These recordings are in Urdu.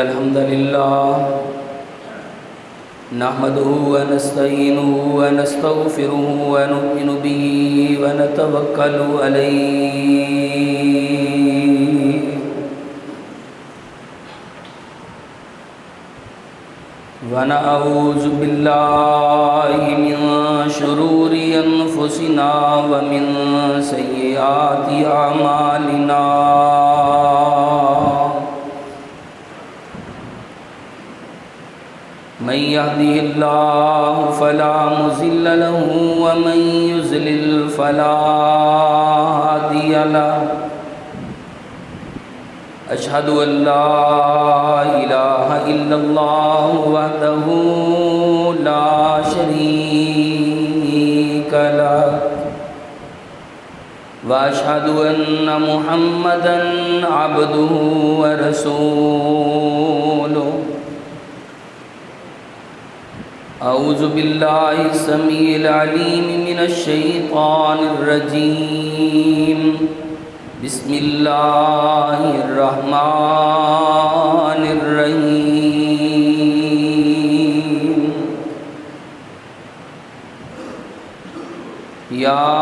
الحمد لله نحمده ونستعينه ونستغفره ونؤمن به ونتوكل عليه ونعوذ بالله من شرور أنفسنا ومن سيئات أعمالنا من يهده الله فلا مضل له ومن يضلل فلا هادي له أشهد أن لا إله إلا الله وحده لا شريك له وأشهد أن محمدًا عبده ورسوله أعوذ بالله السميع العليم من الشيطان الرجيم بسم الله الرحمن الرحيم يا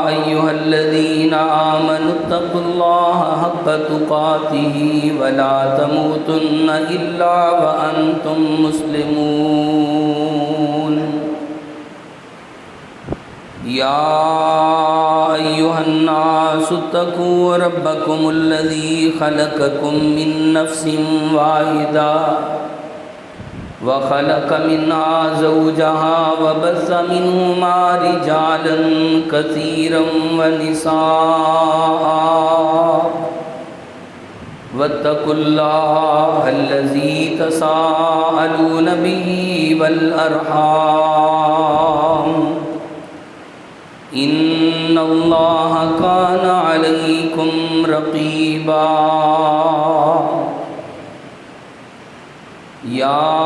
أيها الذين آمنوا اتقوا الله حق تقاته ولا تموتن إلا وأنتم مسلمون يا أيها الناس اتقوا ربكم الذي خلقكم من نفس واحدة وخلق منها زوجها وبث منهما رجالا كثيرا ونساء واتقوا الله الذي تساءلون به والأرحام إن الله كان عليكم رقيبا يا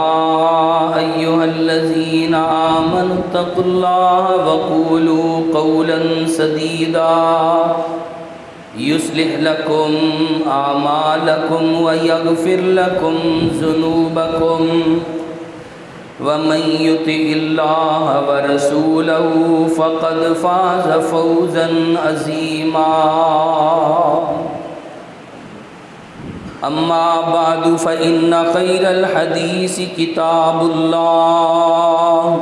أيها الذين آمنوا اتقوا الله وقولوا قولا سديدا يصلح لكم أعمالكم ويغفر لكم ذنوبكم ومن يطع الله ورسوله فقد فاز فوزا عظيما أما بعد فإن خير الحديث كتاب الله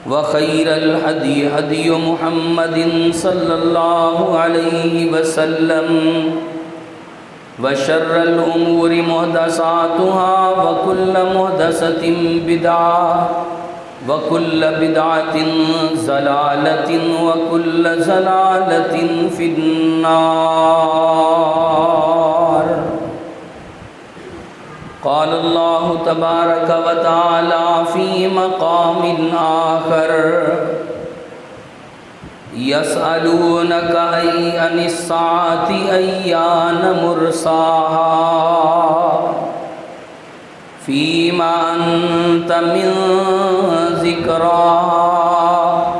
وخير الهدي هدي محمد صلى الله عليه وسلم وشر الأمور محدثاتها وكل محدثة بدعة وكل بدعة ضلالة وكل ضلالة في النار قال الله تبارك وتعالى في مقام آخر يسألونك عن الساعة أيان مرساها فيما أنت من ذكراها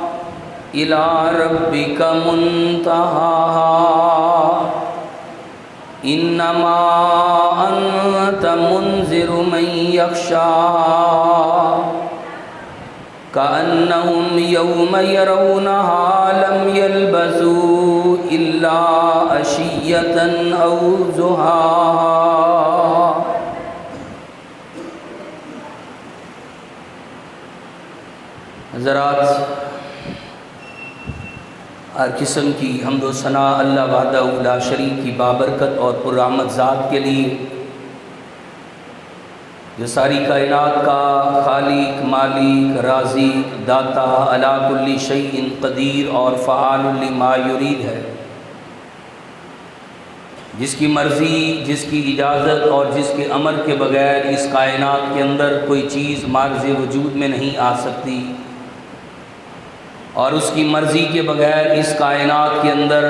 إلى ربك منتهاها إنما أنت منذر من يخشاها كأنهم يوم يرونها لم يلبثوا إلا عشية أو ضحاها حضرات، ہر قسم کی حمد و ثنا اللہ وحدہ لا شریک کی بابرکت اور پررحمت ذات کے لیے جو ساری کائنات کا خالق، مالک، رازق، داتا، علی کل شیء قدیر اور فعال لما یرید ہے، جس کی مرضی، جس کی اجازت اور جس کے امر کے بغیر اس کائنات کے اندر کوئی چیز معرض وجود میں نہیں آ سکتی، اور اس کی مرضی کے بغیر اس کائنات کے اندر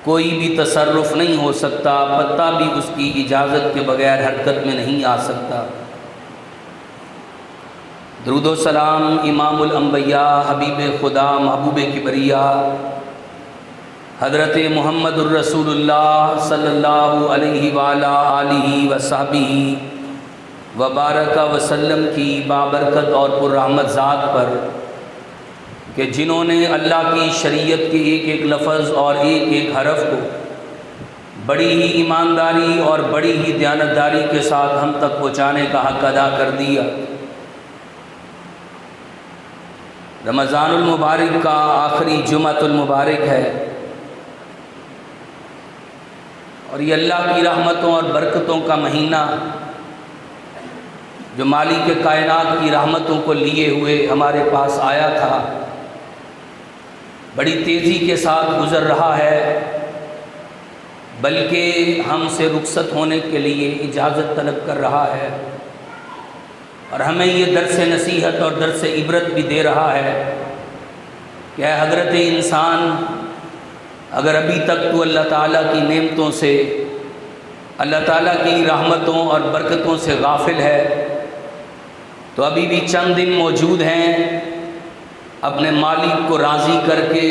کوئی بھی تصرف نہیں ہو سکتا، پتہ بھی اس کی اجازت کے بغیر حرکت میں نہیں آ سکتا۔ درود و سلام امام الانبیاء، حبیب خدا، محبوب کبریا، حضرت محمد الرسول اللہ صلی اللہ علیہ وآلہ آلہ وصحبہ وبارک وسلم کی بابرکت اور پررحمت ذات پر کہ جنہوں نے اللہ کی شریعت کے ایک ایک لفظ اور ایک ایک حرف کو بڑی ہی ایمانداری اور بڑی ہی دیانتداری کے ساتھ ہم تک پہنچانے کا حق ادا کر دیا۔ رمضان المبارک کا آخری جمعۃ المبارک ہے، اور یہ اللہ کی رحمتوں اور برکتوں کا مہینہ جو مالک کائنات کی رحمتوں کو لیے ہوئے ہمارے پاس آیا تھا، بڑی تیزی کے ساتھ گزر رہا ہے، بلکہ ہم سے رخصت ہونے کے لیے اجازت طلب کر رہا ہے، اور ہمیں یہ درس نصیحت اور درس عبرت بھی دے رہا ہے کہ اے حضرت انسان، اگر ابھی تک تو اللہ تعالیٰ کی نعمتوں سے، اللہ تعالیٰ کی رحمتوں اور برکتوں سے غافل ہے تو ابھی بھی چند دن موجود ہیں، اپنے مالک کو راضی کر کے،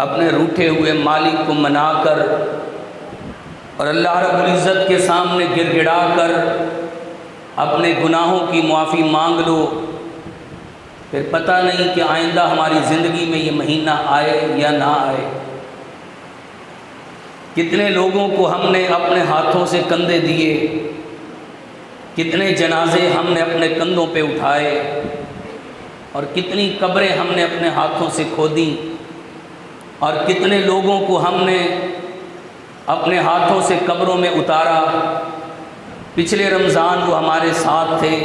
اپنے روٹھے ہوئے مالک کو منا کر اور اللہ رب العزت کے سامنے گر گڑا کر اپنے گناہوں کی معافی مانگ لو۔ پھر پتہ نہیں کہ آئندہ ہماری زندگی میں یہ مہینہ آئے یا نہ آئے۔ کتنے لوگوں کو ہم نے اپنے ہاتھوں سے کندھے دیے، کتنے جنازے ہم نے اپنے کندھوں پہ اٹھائے، اور کتنی قبریں ہم نے اپنے ہاتھوں سے کھودیں، اور کتنے لوگوں کو ہم نے اپنے ہاتھوں سے قبروں میں اتارا۔ پچھلے رمضان وہ ہمارے ساتھ تھے،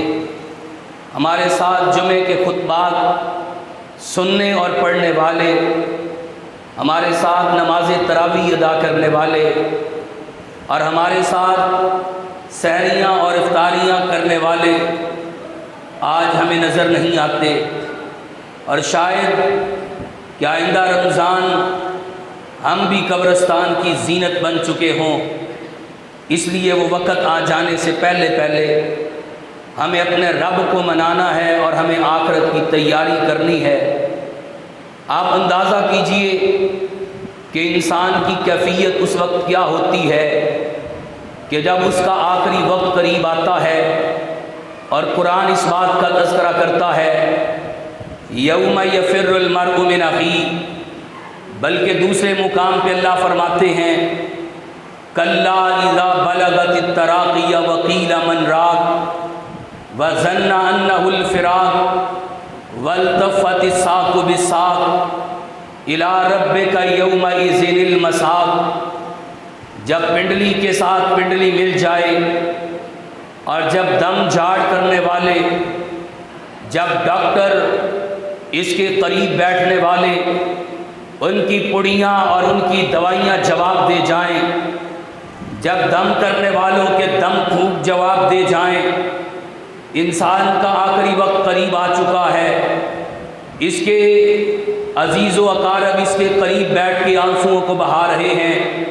ہمارے ساتھ جمعے کے خطبات سننے اور پڑھنے والے، ہمارے ساتھ نماز تراویح ادا کرنے والے، اور ہمارے ساتھ سحریاں اور افطاریاں کرنے والے آج ہمیں نظر نہیں آتے، اور شاید کہ آئندہ رمضان ہم بھی قبرستان کی زینت بن چکے ہوں۔ اس لیے وہ وقت آ جانے سے پہلے پہلے ہمیں اپنے رب کو منانا ہے اور ہمیں آخرت کی تیاری کرنی ہے۔ آپ اندازہ کیجئے کہ انسان کی کیفیت اس وقت کیا ہوتی ہے کہ جب اس کا آخری وقت قریب آتا ہے، اور قرآن اس بات کا تذکرہ کرتا ہے یوم یفر المرء من اخیہ، بلکہ دوسرے مقام پہ اللہ فرماتے ہیں کلا اذا بلغت التراقی وقیل من راق وظن انہ الفراق والتفت الساق بالساق الی ربک یومئذ المساق۔ جب پنڈلی کے ساتھ پنڈلی مل جائے، اور جب دم جھاڑ کرنے والے، جب ڈاکٹر اس کے قریب بیٹھنے والے، ان کی پڑیاں اور ان کی دوائیاں جواب دے جائیں، جب دم کرنے والوں کے دم پھونک جواب دے جائیں، انسان کا آخری وقت قریب آ چکا ہے، اس کے عزیز و اقارب اس کے قریب بیٹھ کے آنسوؤں کو بہا رہے ہیں،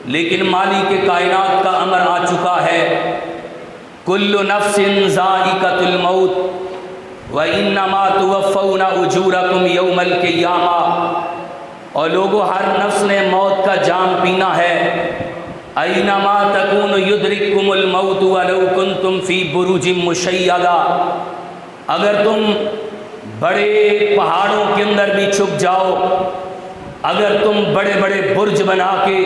لیکن مالک کائنات کا امر آ چکا ہے کل نفس ذائقۃ الموت وانما توفون اجورکم یوم القیامہ، اور لوگوں ہر نفس نے موت کا جام پینا ہے۔ اینما تکون یدرککم الموت ولو کنتم فی بروج مشیدہ، اگر تم بڑے پہاڑوں کے اندر بھی چھپ جاؤ، اگر تم بڑے بڑے برج بنا کے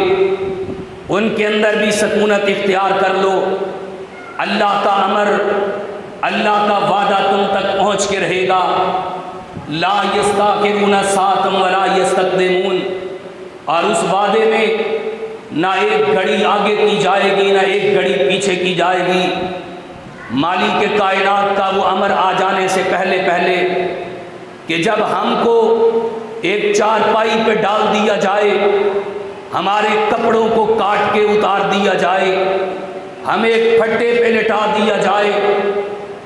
ان کے اندر بھی سکونت اختیار کر لو، اللہ کا امر، اللہ کا وعدہ تم تک پہنچ کے رہے گا۔ لا یستاخرون ساعۃ ولا یستقدمون، اور اس وعدے میں نہ ایک گھڑی آگے کی جائے گی نہ ایک گھڑی پیچھے کی جائے گی۔ مالک کائنات کا وہ امر آ جانے سے پہلے پہلے کہ جب ہم کو ایک چارپائی پہ ڈال دیا جائے، ہمارے کپڑوں کو کاٹ کے اتار دیا جائے، ہمیں ایک پھٹے پہ لٹا دیا جائے،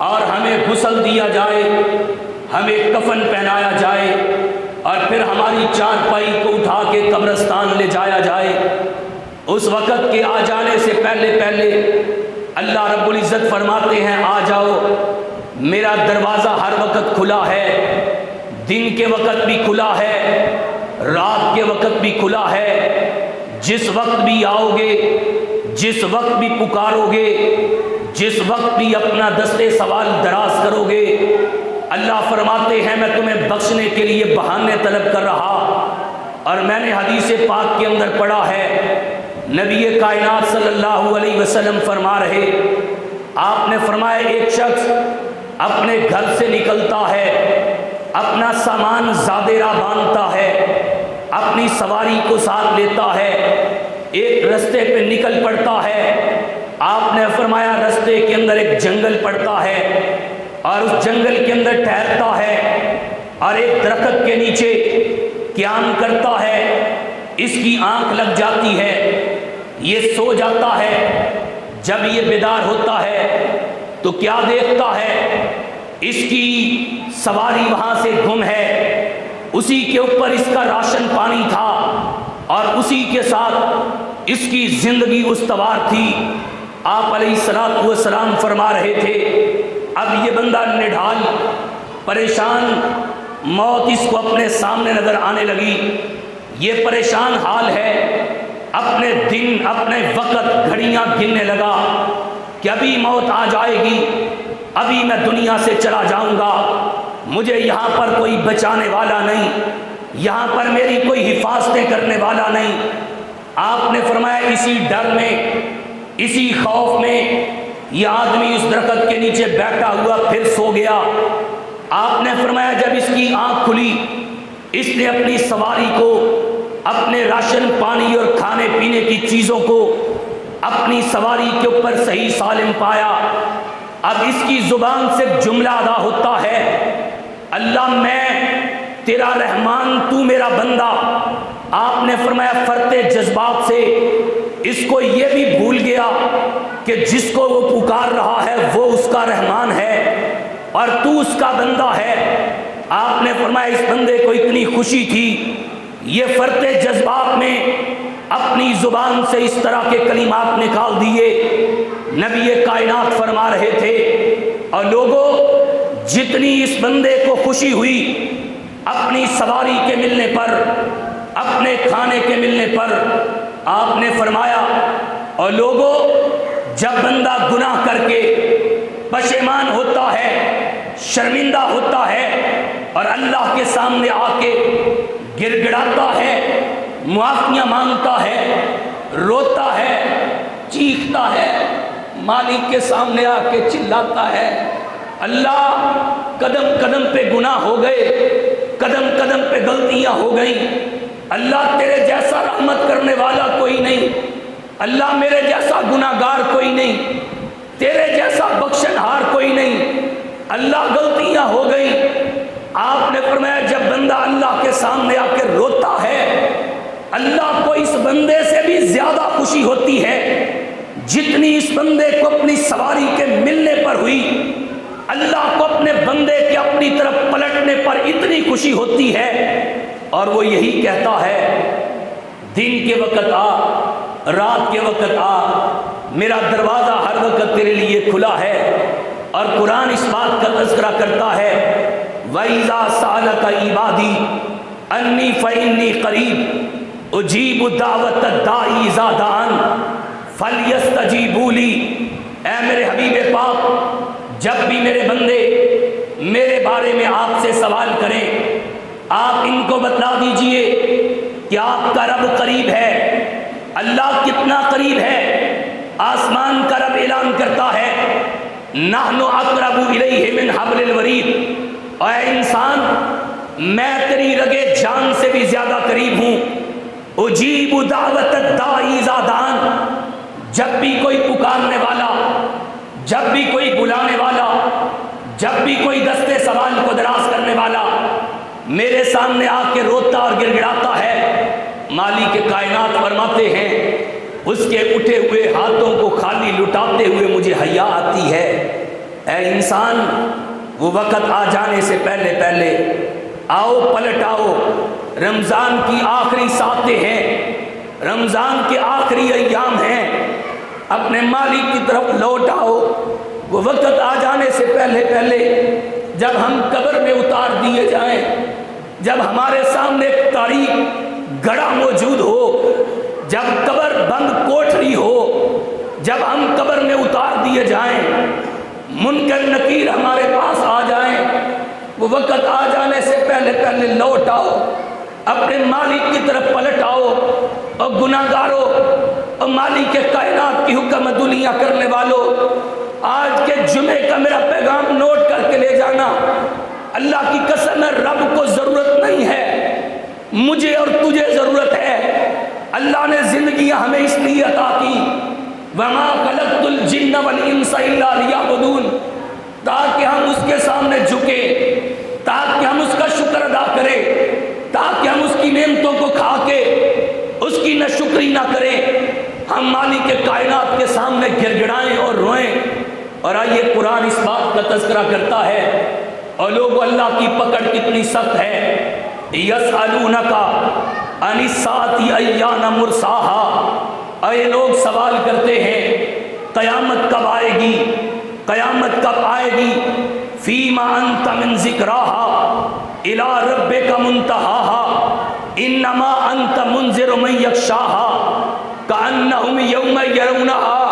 اور ہمیں غسل دیا جائے، ہمیں کفن پہنایا جائے، اور پھر ہماری چارپائی کو اٹھا کے قبرستان لے جایا جائے، اس وقت کے آ جانے سے پہلے پہلے اللہ رب العزت فرماتے ہیں آ جاؤ، میرا دروازہ ہر وقت کھلا ہے، دن کے وقت بھی کھلا ہے، رات کے وقت بھی کھلا ہے، جس وقت بھی آؤ گے، جس وقت بھی پکارو گے، جس وقت بھی اپنا دستے سوال دراز کرو گے، اللہ فرماتے ہیں میں تمہیں بخشنے کے لیے بہانے طلب کر رہا۔ اور میں نے حدیث پاک کے اندر پڑھا ہے، نبی کائنات صلی اللہ علیہ وسلم فرما رہے، آپ نے فرمایا ایک شخص اپنے گھر سے نکلتا ہے، اپنا سامان زادے راہ باندھتا ہے، اپنی سواری کو ساتھ لیتا ہے، ایک رستے پہ نکل پڑتا ہے۔ آپ نے فرمایا رستے کے اندر ایک جنگل پڑتا ہے اور اس جنگل کے اندر ٹھہرتا ہے اور ایک درخت کے نیچے قیام کرتا ہے، اس کی آنکھ لگ جاتی ہے، یہ سو جاتا ہے۔ جب یہ بیدار ہوتا ہے تو کیا دیکھتا ہے؟ اس کی سواری وہاں سے گم ہے، اسی کے اوپر اس کا راشن پانی تھا اور اسی کے ساتھ اس کی زندگی استوار تھی۔ آپ علیہ الصلوۃ والسلام فرما رہے تھے اب یہ بندہ نڈھال پریشان، موت اس کو اپنے سامنے نظر آنے لگی، یہ پریشان حال ہے، اپنے دن اپنے وقت گھڑیاں گننے لگا کہ ابھی موت آ جائے گی، ابھی میں دنیا سے چلا جاؤں گا، مجھے یہاں پر کوئی بچانے والا نہیں، یہاں پر میری کوئی حفاظتیں کرنے والا نہیں۔ آپ نے فرمایا اسی ڈر میں، اسی خوف میں یہ آدمی اس درخت کے نیچے بیٹھا ہوا پھر سو گیا۔ آپ نے فرمایا جب اس کی آنکھ کھلی، اس نے اپنی سواری کو، اپنے راشن پانی اور کھانے پینے کی چیزوں کو اپنی سواری کے اوپر صحیح سالم پایا۔ اب اس کی زبان سے جملہ ادا ہوتا ہے، اللہ میں تیرا رحمان، تو میرا بندہ۔ آپ نے فرمایا فرتے جذبات سے اس کو یہ بھی بھول گیا کہ جس کو وہ پکار رہا ہے وہ اس کا رحمان ہے اور تو اس کا بندہ ہے۔ آپ نے فرمایا اس بندے کو اتنی خوشی تھی، یہ فرتے جذبات میں اپنی زبان سے اس طرح کے کلمات نکال دیے۔ نبی کائنات فرما رہے تھے اور لوگوں جتنی اس بندے کو خوشی ہوئی اپنی سواری کے ملنے پر، اپنے کھانے کے ملنے پر، آپ نے فرمایا اور لوگوں جب بندہ گناہ کر کے پشیمان ہوتا ہے، شرمندہ ہوتا ہے اور اللہ کے سامنے آ کے گر گڑاتا ہے، معافیاں مانگتا ہے، روتا ہے، چیختا ہے، مالک کے سامنے آ کے چلاتا ہے، اللہ قدم قدم پہ گناہ ہو گئے، قدم قدم پہ غلطیاں ہو گئیں، اللہ تیرے جیسا رحمت کرنے والا کوئی نہیں، اللہ میرے جیسا گناہگار کوئی نہیں، تیرے جیسا بخشنہار کوئی نہیں، اللہ غلطیاں ہو گئیں۔ آپ نے فرمایا جب بندہ اللہ کے سامنے آ کے روتا ہے، اللہ کو اس بندے سے بھی زیادہ خوشی ہوتی ہے جتنی اس بندے کو اپنی سواری کے ملنے پر ہوئی۔ اللہ کو اپنے بندے کے اپنی طرف پلٹنے پر اتنی خوشی ہوتی ہے اور وہ یہی کہتا ہے دن کے وقت آ، رات کے وقت آ، میرا دروازہ ہر وقت تیرے لیے کھلا ہے۔ اور قرآن اس بات کا تذکرہ کرتا ہے وَإِذَا سَأَلَكَ عِبَادِي أَنِّي فَإِنِّي قَرِيبٌ أُجِيبُ دَعْوَةَ الدَّاعِ إِذَا دَعَانِ فَلْيَسْتَجِيبُوا لِي۔ اے میرے حبیب پاک جب بھی میرے بندے میرے بارے میں آپ سے سوال کریں، آپ ان کو بتلا دیجئے کہ آپ کا رب قریب ہے۔ اللہ کتنا قریب ہے؟ آسمان کا رب اعلان کرتا ہے نحن اقرب الیہ من حبل الورید، اے انسان میں تیری رگے جان سے بھی زیادہ قریب ہوں۔ اجیب دعوت الداعی اذا دعان، جب بھی کوئی پکارنے والا، جب بھی کوئی بلانے والا، جب بھی کوئی دستے سوال کو دراز کرنے والا میرے سامنے آ کے روتا اور گر گڑاتا ہے، مالک کائنات فرماتے ہیں اس کے اٹھے ہوئے ہاتھوں کو خالی لٹاتے ہوئے مجھے حیا آتی ہے۔ اے انسان وہ وقت آ جانے سے پہلے پہلے آؤ، پلٹ آؤ، رمضان کی آخری ساتیں ہیں، رمضان کے آخری ایام ہیں، اپنے مالک کی طرف لوٹ آؤ۔ وہ وقت آ جانے سے پہلے پہلے جب ہم قبر میں اتار دیے جائیں، جب ہمارے سامنے ایک تاریخ گڑھا موجود ہو، جب قبر بند کوٹھری ہو، جب ہم قبر میں اتار دیے جائیں، منکر نکیر ہمارے پاس آ جائیں، وہ وقت آ جانے سے پہلے پہلے لوٹ آؤ، اپنے مالک کی طرف پلٹ آؤ، اور گناہگاروں اور مالک کے کائنات کی حکم دنیا کرنے والوں، آج کے جمعے کا میرا پیغام نوٹ کر کے لے جانا۔ اللہ کی قسم ہے، رب کو ضرورت نہیں ہے، مجھے اور تجھے ضرورت ہے۔ اللہ نے زندگیاں ہمیں اس لیے عطا کی، وَمَا خَلَقْتُ الْجِنَّ وَالْإِنسَ إِلَّا لِيَعْبُدُونَ، تاکہ ہم اس کے سامنے جھکے، تاکہ ہم اس کا شکر ادا کریں، تاکہ ہم اس کی نعمتوں کو کھا کے اس کی نہ شکری نہ کریں، ہم مالک کے کائنات کے سامنے گر گڑائیں اور روئیں۔ اور آئیے قرآن اس بات کا تذکرہ کرتا ہے، اور لوگوں اللہ کی پکڑ کتنی سخت ہے۔ یسألونک عن الساعۃ ایان مرساہا، اے لوگ سوال کرتے ہیں قیامت کب آئے گی، قیامت کب آئے گی۔ فیما انت من ذکراہا الی ربک منتہاہا انما انت منذر من یخشاہا کأنہم یوم یرونہا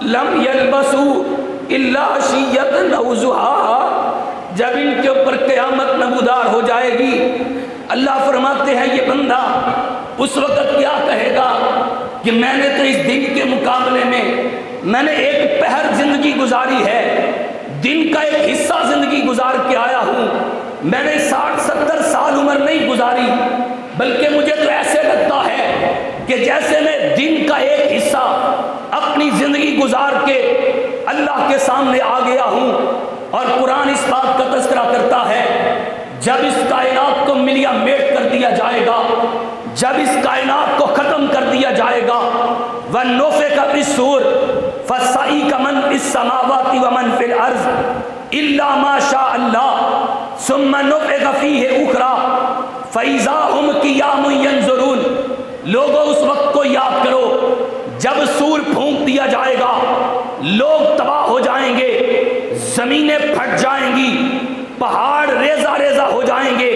لم یلبثوا الا عشیۃ او ضحاہا۔ جب ان کے اوپر قیامت نمودار ہو جائے گی، اللہ فرماتے ہیں یہ بندہ اس وقت کیا کہے گا کہ میں نے تو اس دن کے مقابلے میں نے ایک پہر زندگی گزاری ہے، دن کا ایک حصہ زندگی گزار کے آیا ہوں، میں نے 60-70 سال عمر نہیں گزاری، بلکہ مجھے تو ایسے لگتا ہے کہ جیسے میں دن کا ایک حصہ اپنی زندگی گزار کے اللہ کے سامنے آ گیا ہوں۔ اور قرآن اس بات کا تذکرہ کرتا ہے، جب اس کائنات کو ملیا میٹ کر دیا جائے گا، جب اس کائنات کو ختم کر دیا جائے گا، وَنُفِخَ فِي الصُّورِ فَصَعِقَ مَن فِي السَّمَاوَاتِ وَمَن فِي الْأَرْضِ إِلَّا مَا شَاءَ اللَّهُ ثُمَّ نُفِخَ فِيهِ أُخْرَىٰ فَإِذَا هُمْ قِيَامٌ يَنظُرُونَ۔ لوگوں اس وقت کو یاد کرو جب سور پھونک دیا جائے گا، لوگ تباہ ہو جائیں گے، زمینیں پھٹ جائیں گی، پہاڑ ریزہ ریزہ ہو جائیں گے،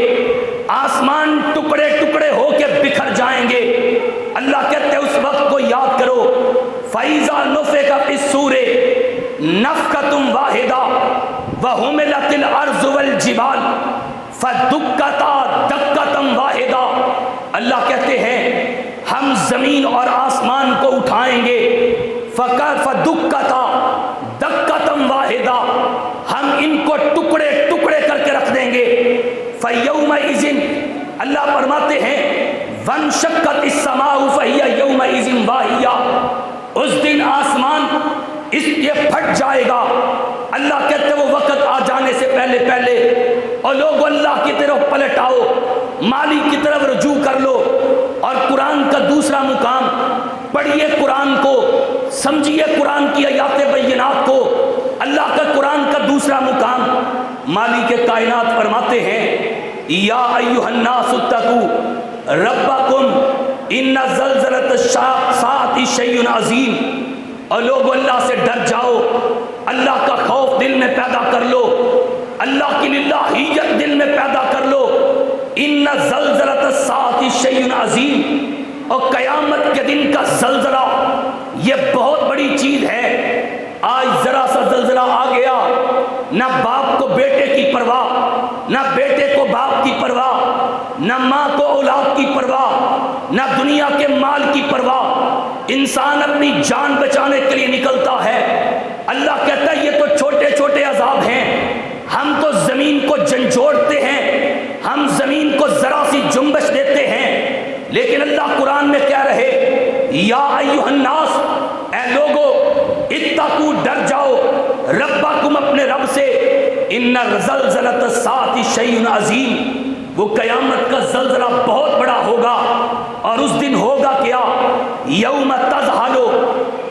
آسمان ٹکڑے ٹکڑے ہو کے بکھر جائیں گے۔ اللہ کہتے ہیں اس وقت کو یاد کرو، فَإِذَا نُفِخَ فِي الصُّورِ نَفْخَةٌ وَاحِدَةٌ وَحُمِلَتِ الْأَرْضُ وَالْجِبَالُ فَدُكَّتَا دَكَّةً وَاحِدَةً۔ اللہ کہتے ہیں ہم زمین اور آسمان کو اٹھائیں گے، فَدُكَّتَا دَكَّةً وَاحِدَةً، ہم ان کو ٹکڑے ٹکڑے کر کے رکھ دیں گے۔ فَيَوْمَئِذٍ، اللہ فرماتے ہیں وَانشَقَّتِ السَّمَاءُ فَهِيَ يَوْمَئِذٍ وَاهِيَةٌ، اس دن آسمان اس یہ پھٹ جائے گا۔ اللہ کہتے ہیں وہ وقت آ جانے سے پہلے پہلے، اور لوگ اللہ کی طرف پلٹ آؤ، مالک کی طرف رجوع کر لو۔ اور قرآن کا دوسرا مقام، پڑھیے قرآن کو، سمجھیے قرآن کی آیات بینات کو۔ اللہ کا قرآن کا دوسرا مقام، مالک کائنات فرماتے ہیں یا ایھا الناس اتقوا ربکم ان زلزلۃ الساعۃ شیء عظیم۔ اور لوگ اللہ سے ڈر جاؤ، اللہ کا خوف دل میں پیدا کر لو، اللہ کی للہیت دل میں پیدا کر لو۔ ان زلزلۃ الساعۃ شیء عظیم، اور قیامت کے دن کا زلزلہ یہ بہت بڑی چیز ہے۔ آج ذرا سا زلزلہ آ گیا، نہ باپ کو بیٹے کی پرواہ، نہ بیٹے کو باپ کی پرواہ، نہ ماں کو اولاد کی پرواہ، نہ دنیا کے مال کی پرواہ، انسان اپنی جان بچانے کے لیے نکلتا ہے۔ اللہ کہتا ہے یہ تو چھوٹے چھوٹے عذاب ہیں، ہم تو زمین کو جھنجھوڑتے ہیں، ہم زمین کو ذرا سی جنبش دیتے ہیں، لیکن اللہ قرآن میں کہہ رہے یا ایھا الناس، اے لوگو اتقوا، ڈر جاؤ، ربکم، اپنے رب سے، ان زلزلۃ الساعۃ شیء عظیم، وہ قیامت کا زلزلہ بہت بڑا ہوگا۔ اور اس دن ہوگا کیا؟ یوم تذہل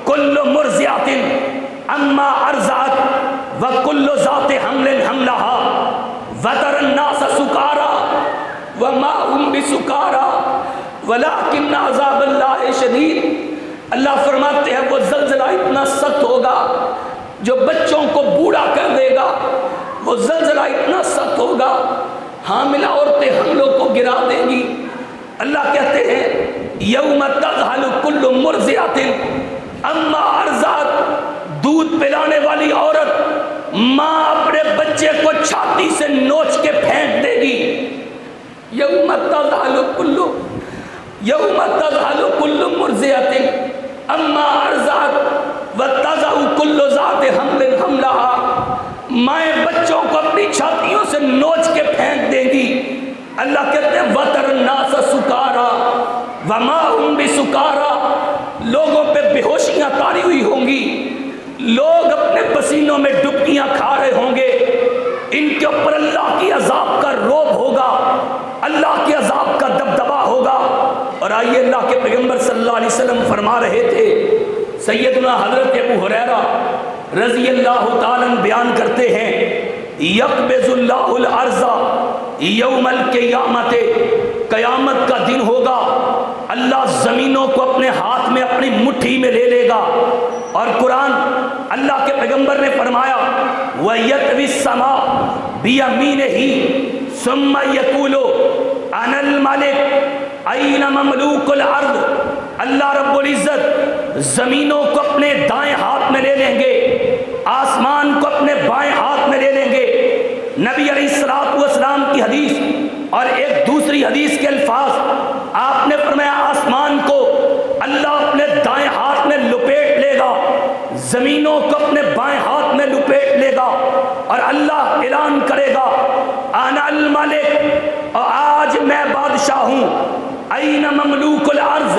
کل مرضعۃ عما ارضعت وکل ذات حمل حملها وتری الناس سکارى وما هم بسکارى ولکن عذاب اللہ شدید۔ اللہ فرماتے ہیں وہ زلزلہ اتنا سخت ہوگا جو بچوں کو بوڑھا کر دے گا، وہ زلزلہ اتنا سخت ہوگا حاملہ عورتیں حملوں کو گرا دیں گی۔ اللہ کہتے ہیں یوم تذہل کل مرضعۃ اما ارضعت، دودھ پلانے والی عورت ماں اپنے بچے کو چھاتی سے نوچ کے پھینک دے گی۔ یوم تذہل کل مرضعۃ اما ارضعت وتضع کل ذات حمل حملها، مائیں بچوں کو اپنی چھاتیوں سے نوچ کے پھینک دیں گی۔ اللہ کہتے ہیں وَتَرَ النَّاسَ سُکَارَىٰ وَمَا هُمْ بِسُکَارَىٰ، لوگوں پہ بے ہوشیاں طاری ہوئی ہوں گی، لوگ اپنے پسینوں میں ڈبکیاں کھا رہے ہوں گے، ان کے اوپر اللہ کی عذاب کا رعب ہوگا، اللہ کے عذاب کا دبدبا ہوگا۔ اور آئیے اللہ کے پیغمبر صلی اللہ علیہ وسلم فرما رہے تھے، سیدنا حضرت ابو ہریرہ رضی اللہ تعالیٰ بیان کرتے ہیں یقبض اللہ الارض یوم القیامت، قیامت کا دن ہوگا، اللہ زمینوں کو اپنے ہاتھ میں اپنی مٹھی میں لے لے گا۔ اور قرآن اللہ کے پیغمبر نے فرمایا وَيَطْوِي السَّمَاءَ بِيَمِينِهِ ثُمَّ يَقُولُ أَنَا الْمَلِكُ أَيْنَ مَمْلُوكُ الْأَرْضِ، اللہ رب العزت زمینوں کو اپنے دائیں ہاتھ میں لے لیں گے، آسمان کو اپنے بائیں ہاتھ میں لے لیں گے۔ نبی علیہ الصلوۃ والسلام کی حدیث اور ایک دوسری حدیث کے الفاظ، آپ نے فرمایا آسمان کو اللہ اپنے دائیں ہاتھ میں لپیٹ لے گا، زمینوں کو اپنے بائیں ہاتھ میں لپیٹ لے گا، اور اللہ اعلان کرے گا انا الملک، اور آج میں بادشاہ ہوں، این مملوک الارض،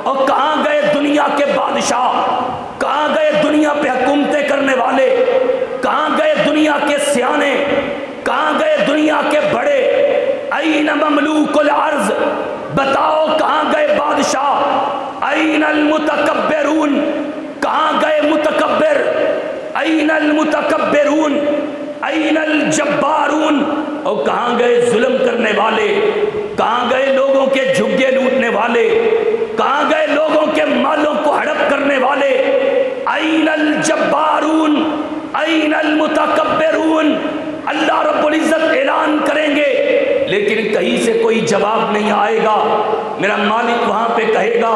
اور کہاں گئے دنیا کے بادشاہ، کہاں گئے دنیا پہ حکومتیں کرنے والے، کہاں گئے دنیا کے سیانے، کہاں گئے دنیا کے بڑے، این مملوک الارض، بتاؤ کہاں گئے بادشاہ، این المتکبرون، کہاں گئے متکبر، این المتکبرون، این الجبارون، اور کہاں گئے ظلم کرنے والے، کہاں گئے لوگوں کے جھگے لوٹنے والے، کہاں گئے لوگوں کے مالوں کو ہڑپ کرنے والے، این الجبارون، این المتکبرون، اللہ رب العزت اعلان کریں گے، لیکن کہیں سے کوئی جواب نہیں آئے گا۔ میرا مالک وہاں پہ کہے گا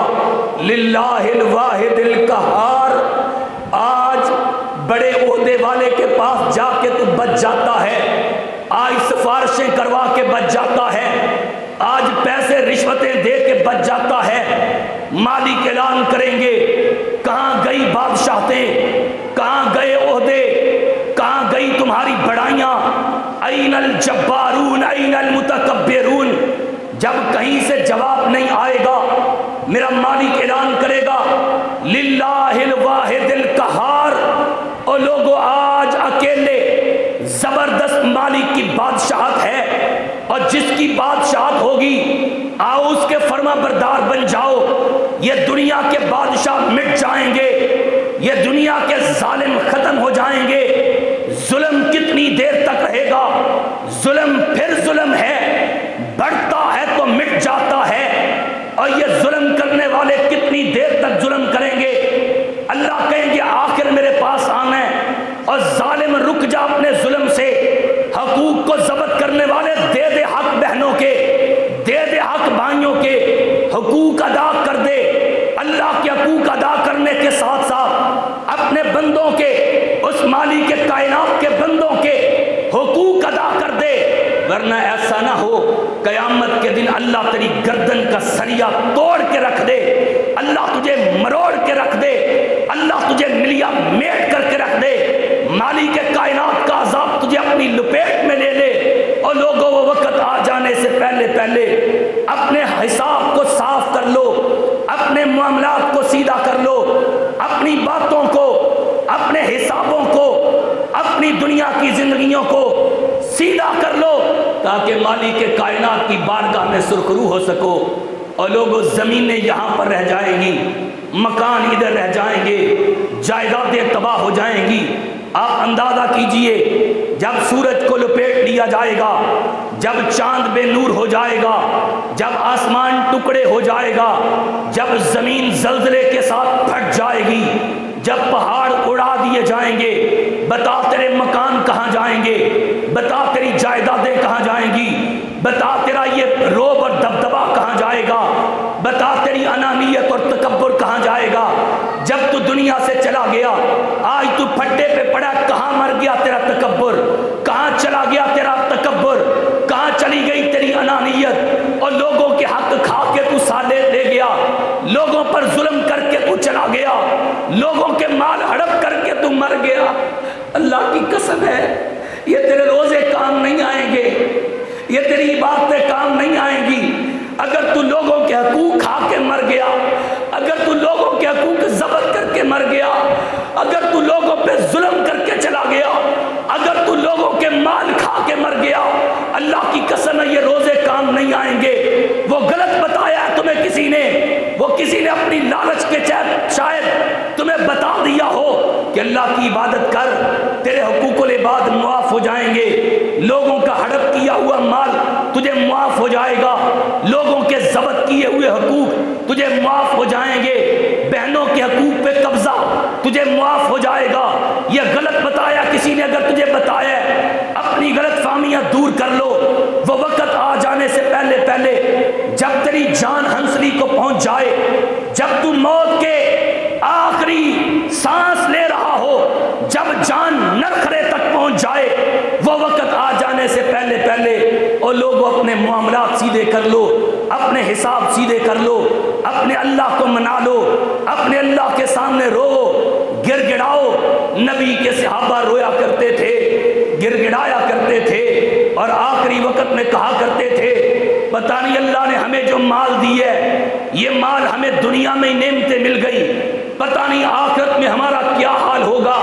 للہ الواحد القہار، آج بڑے عہدے والے کے پاس جا کے تو بچ جاتا ہے، آج سفارشیں کروا کے بچ جاتا ہے، آج پیسے رشوتیں دے کے بچ جاتا ہے۔ مالک اعلان کریں گے کہاں گئی بادشاہتیں، کہاں گئے عہدے، کہاں گئی تمہاری بڑائیاں، این الجبارون این المتکبرون۔ جب کہیں سے جواب نہیں آئے گا، میرا مالک اعلان کرے گا للہ الواحد القہار، اور لوگوں آج اکیلے زبردست مالک کی بادشاہت ہے، اور جس کی بادشاہت ہوگی آؤ اس کے فرما بردار بن جاؤ۔ یہ دنیا کے بادشاہ مٹ جائیں گے، یہ دنیا کے ظالم ختم ہو جائیں گے۔ ظلم کتنی دیر تک رہے گا؟ ظلم پھر ظلم ہے، بڑھتا ہے تو مٹ جاتا ہے، اور یہ ظلم کرنے والے کتنی دیر تک ظلم کریں گے؟ اللہ کہیں گے آخر میرے پاس آنا ہے، اور ظالم رک جا اپنے ظلم سے، حقوق کو ضبط کرنے والے دے دے حق بہنوں کے، دے دے حق بھائیوں کے، حقوق ادا کر دے۔ اللہ کے حقوق ادا کرنے کے ساتھ ساتھ اپنے بندوں کے، اس مالک کے کائنات کے بندوں کے حقوق ادا کر دے، ورنہ ایسا نہ ہو قیامت کے دن اللہ تیری گردن کا سریا توڑ کے رکھ دے، اللہ تجھے مروڑ کے رکھ دے، اللہ تجھے ملیا میٹ کر کے رکھ دے، مالک کائنات کا عذاب تجھے اپنی لپیٹ میں لے لے۔ اور لوگوں وہ وقت آ جانے سے پہلے پہلے اپنے حساب کو صاف کر لو، اپنے معاملات کو سیدھا کر لو، اپنی باتوں کو، اپنے حسابوں کو، اپنی دنیا کی زندگیوں کو سیدھا کر لو، تاکہ مالک کائنات کی بارگاہ میں سرخرو ہو سکو۔ اور لوگوں زمینیں یہاں پر رہ جائیں گی، مکان ادھر رہ جائیں گے، جائیدادیں تباہ ہو جائیں گی۔ آپ اندازہ کیجئے جب سورج کو لپیٹ لیا جائے گا، جب چاند بے نور ہو جائے گا، جب آسمان ٹکڑے ہو جائے گا، جب زمین زلزلے کے ساتھ پھٹ جائے گی، جب پہاڑ اڑا دیے جائیں گے، بتا تیرے مکان کہاں جائیں گے، بتا تیری جائیدادیں کہاں جائیں گی، بتا تیرا یہ روب اور دبدبا کہاں جائے گا، بتا تیری انانیت اور تکبر کہاں جائے گا۔ جب تو دنیا سے چلا گیا، آج تو پھٹے پہ پڑا، کہاں مر گیا تیرا تکبر، کہاں چلا گیا تیرا تکبر، کہاں چلی گئی تیری انانیت، اور لوگوں کے حق کھا کے تو سالے لے گیا، لوگوں پر ظلم کر کے تو چلا گیا، لوگوں کے مال ہڑپ کر کے تو مر گیا۔ اللہ کی قسم ہے یہ تیرے روزے کام نہیں آئیں گے، یہ تیری عبادتیں کام نہیں آئیں گی اگر تو لوگوں کے حقوق کھا کے مر گیا، اگر تو لوگوں کے حقوق ضبط کر کے مر گیا، اگر تو لوگوں پہ ظلم کر کے چلا گیا، اگر تو لوگوں کے مال کھا کے مر گیا۔ اللہ کی قسم ہے یہ روزے کام نہیں آئیں گے۔ وہ غلط بتایا ہے تمہیں کسی نے، وہ کسی نے اپنی لالچ کے شاید تمہیں بتا دیا ہو کہ اللہ کی عبادت کر، تیرے حقوق العباد معاف ہو جائیں گے، لوگوں کا ہڑپ کیا ہوا مال تجھے معاف ہو جائے گا، لوگوں کے ضبط کیے ہوئے حقوق تجھے معاف ہو جائیں گے، بہنوں کے حقوق پہ قبضہ تجھے معاف ہو جائے گا۔ یہ غلط بتایا کسی نے اگر تجھے بتایا ہے، اپنی غلط فہمیاں دور کر لو۔ وہ وقت آ جانے سے پہلے پہلے جب تیری جان ہنسلی کو پہنچ جائے، جب تو موت کے آخری سانس لے رہا ہو، جب جان نرخرے تک پہنچ جائے، وہ وقت آ جانے سے پہلے پہلے اور لوگوں اپنے معاملات سیدھے کر لو، اپنے حساب سیدھے کر لو، اپنے اللہ کو منا لو، اپنے اللہ کے سامنے رو، گر گڑاؤ۔ نبی کے صحابہ رویا کرتے تھے، گر گڑایا کرتے تھے، اور آخری وقت میں کہا کرتے تھے پتہ نہیں اللہ نے ہمیں جو مال دی ہے، یہ مال ہمیں دنیا میں نعمتیں مل گئی، پتہ نہیں آخرت میں ہمارا کیا حال ہوگا،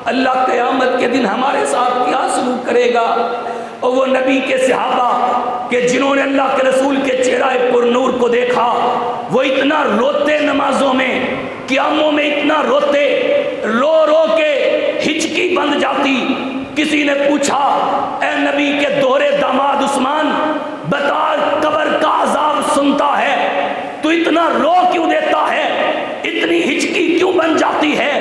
اللہ قیامت کے دن ہمارے ساتھ کیا سلوک کرے گا۔ اور وہ نبی کے صحابہ کہ جنہوں نے اللہ کے رسول کے چہرہ پر نور کو دیکھا، وہ اتنا روتے نمازوں میں، قیاموں میں اتنا روتے، رو رو کے ہچکی بند جاتی۔ کسی نے پوچھا اے نبی کے دوہرے داماد عثمان، بتا قبر کا عذاب سنتا ہے تو اتنا رو کیوں دیتا ہے، اتنی ہچکی کیوں بن جاتی ہے؟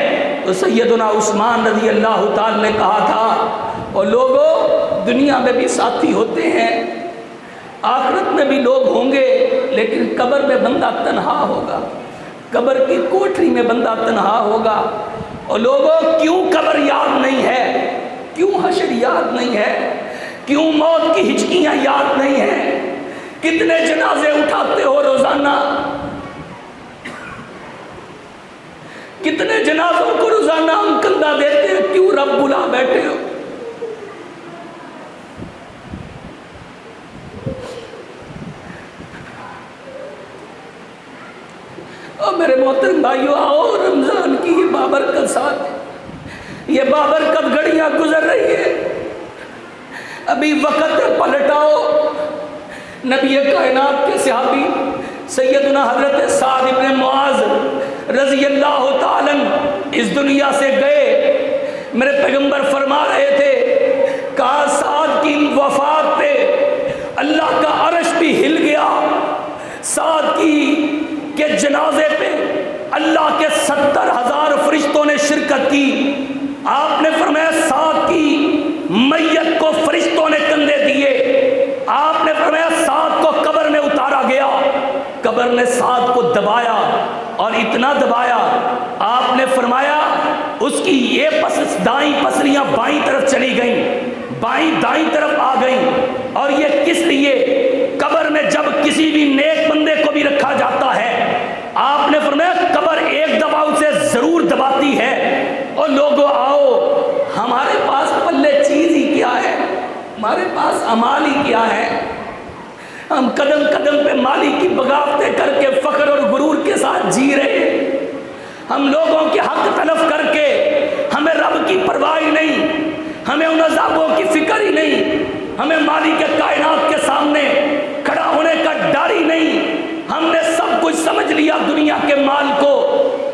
تو سیدنا عثمان رضی اللہ تعالی نے کہا تھا اور لوگوں دنیا میں بھی ساتھی ہوتے ہیں، آخرت میں بھی لوگ ہوں گے، لیکن قبر میں بندہ تنہا ہوگا، قبر کی کوٹری میں بندہ تنہا ہوگا۔ اور لوگوں کیوں قبر یاد نہیں ہے، کیوں حشر یاد نہیں ہے، کیوں موت کی ہچکیاں یاد نہیں ہیں؟ کتنے جنازے اٹھاتے ہو روزانہ، کتنے جنازوں کو روزانہ ہم کندھا دیتے ہیں، کیوں رب بلا بیٹھے ہو؟ اور میرے محترم بھائیو، آؤ رمضان کی یہ بابرکت ساتھ، یہ بابرکت گھڑیاں گزر رہی ہے، ابھی وقت پلٹ آؤ۔ نبی کائنات کے صحابی سیدنا حضرت سعد ابن معاذ رضی اللہ تعالیٰ اس دنیا سے گئے، میرے پیغمبر فرما رہے تھے کہا سعد کی وفات پہ اللہ کا عرش بھی ہل گیا، سعد کے جنازے پہ اللہ کے 70,000 فرشتوں نے شرکت کی۔ آپ نے فرمایا سعد کی میت کو فرشتوں نے کندھے دیے، آپ نے فرمایا سعد کو قبر میں اتارا گیا، قبر نے سعد کو دبایا اور اتنا دبایا، آپ نے فرمایا اس کی یہ دائیں پسلیاں بائیں طرف چلی گئیں، بائیں دائیں طرف آ گئیں۔ اور یہ کس لیے؟ قبر میں جب کسی بھی نیک بندے کو بھی رکھا جاتا ہے، آپ نے فرمایا قبر ایک دفعہ اسے ضرور دباتی ہے۔ اور لوگوں آؤ، ہمارے پاس پلے چیز ہی کیا ہے، ہمارے پاس امال ہی کیا ہے؟ ہم قدم قدم پہ مالی کی بغاوتیں کر کے فخر اور غرور کے ساتھ جی رہے ہیں، ہم لوگوں کے حق تلف کر کے، ہمیں رب کی پرواہ ہی نہیں، ہمیں ان عذابوں کی فکر ہی نہیں، ہمیں مالک کائنات کے سامنے کھڑا ہونے کا ڈر ہی نہیں۔ ہم نے سب کچھ سمجھ لیا دنیا کے مال کو،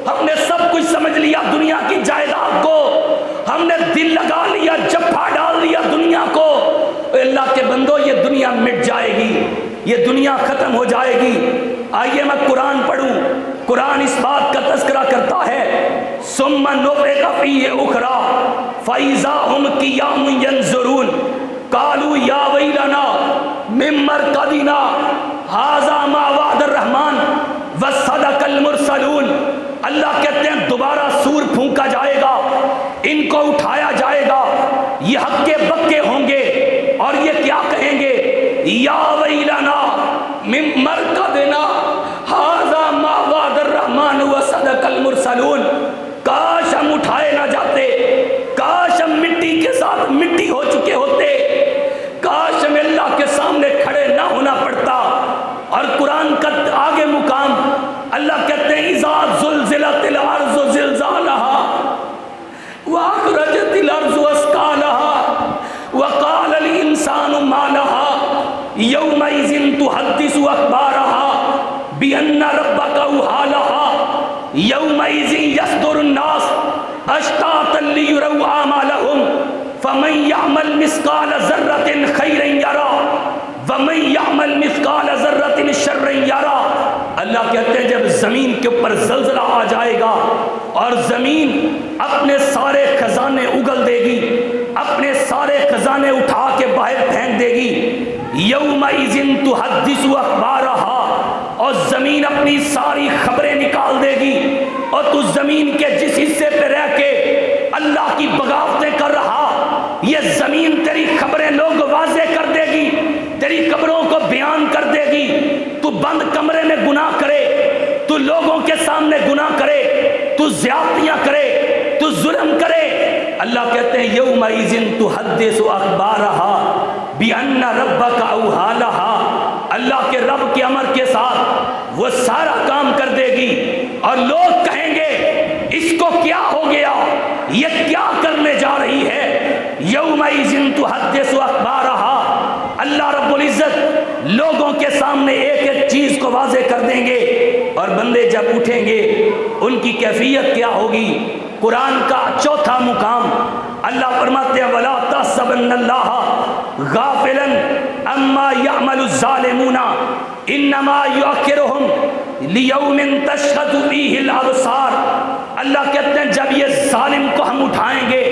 ہم نے سب کچھ سمجھ لیا دنیا کی جائیداد کو، ہم نے دل لگا لیا، جفا ڈال لیا دنیا کو۔ اے اللہ کے بندو، یہ دنیا مٹ جائے گی، یہ دنیا ختم ہو جائے گی۔ آئیے میں قرآن پڑھوں، قرآن اس بات کا تذکرہ کرتا ہے ثم نفخ فیہ اخری فَإِذَا هُمْ قِيَامٌ يَنظُرُونَ قَالُوا يَا وَيْلَنَا مِن مَّرْقَدِنَا هَٰذَا مَا وَعَدَ الرَّحْمَٰنُ وَصَدَقَ الْمُرْسَلُونَ۔ اللہ کہتے ہیں دوبارہ سور پھونکا جائے گا، ان کو اٹھایا جائے گا، یہ ہکے بکے ہوں گے اور یہ کیا کہیں گے؟ یا ویلنا من مرقدنا ھذا ما وعد الرحمن وصدق المرسلون۔ کاش ہم اٹھائے نہ جاتے، کاش ہم مٹی کے ساتھ مٹی ہو چکے ہوتے، کاش ہمیں اللہ کے سامنے کھڑے نہ ہونا پڑتا۔ اور قرآن کا آگے مقام اللہ کہتے ہیں اذا زلزلت الارض زلزالها واخرجت الارض اثقالها وقال الانسان ما لها يومئذ تحدث اخبارها بان ربك اوحى لها يومئذ يصدر الناس اشتاتا ليروا اعمالهم فمن يعمل مثقال ذرة خيرا يرى وَمَن يَعْمَلْ مِثْقَالَ ذَرَّةٍ شَرًّا يَرَى۔ اللہ کہتے ہیں جب زمین کے اوپر زلزلہ آ جائے گا اور زمین اپنے سارے خزانے اگل دے گی، اپنے سارے خزانے اٹھا کے باہر پھینک دے گی، یومئذ تحدث اخبارها، اور زمین اپنی ساری خبریں نکال دے گی، اور تو زمین کے جس حصے پہ رہ کے اللہ کی بغاوتیں کر رہا، یہ زمین تیری خبریں لوگ واضح کر دے گی، تیری خبروں کو بیان کر دے گی۔ تو بند کمرے میں گناہ کرے، تو لوگوں کے سامنے گناہ کرے، تو زیادتیاں کرے، تو ظلم کرے، اللہ کہتے ہیں یومئذ تحدث اخبارها بان ربک اوحی لها، اللہ کے رب کے امر کے ساتھ وہ سارا کام کر دے گی، اور لوگ کہیں گے اس کو کیا ہو گیا، یہ کیا کرنے جا رہی ہے۔ یومئذ تحدث اخبارها، اللہ رب العزت لوگوں کے سامنے ایک ایک چیز کو واضح کر دیں گے، اور بندے جب اٹھیں گے ان کی کیفیت کیا ہوگی۔ قرآن کا چوتھا مقام اللہ فرماتے ہیں وَلَا تَحْسَبَنَّ اللَّهَ غَافِلًا عَمَّا يَعْمَلُ الظَّالِمُونَ إِنَّمَا يُؤَخِّرُهُمْ لِيَوْمٍ تَشْخَصُ فِيهِ الْأَبْصَارُ۔ اللہ کہتے ہیں جب یہ ظالم کو ہم اٹھائیں گے،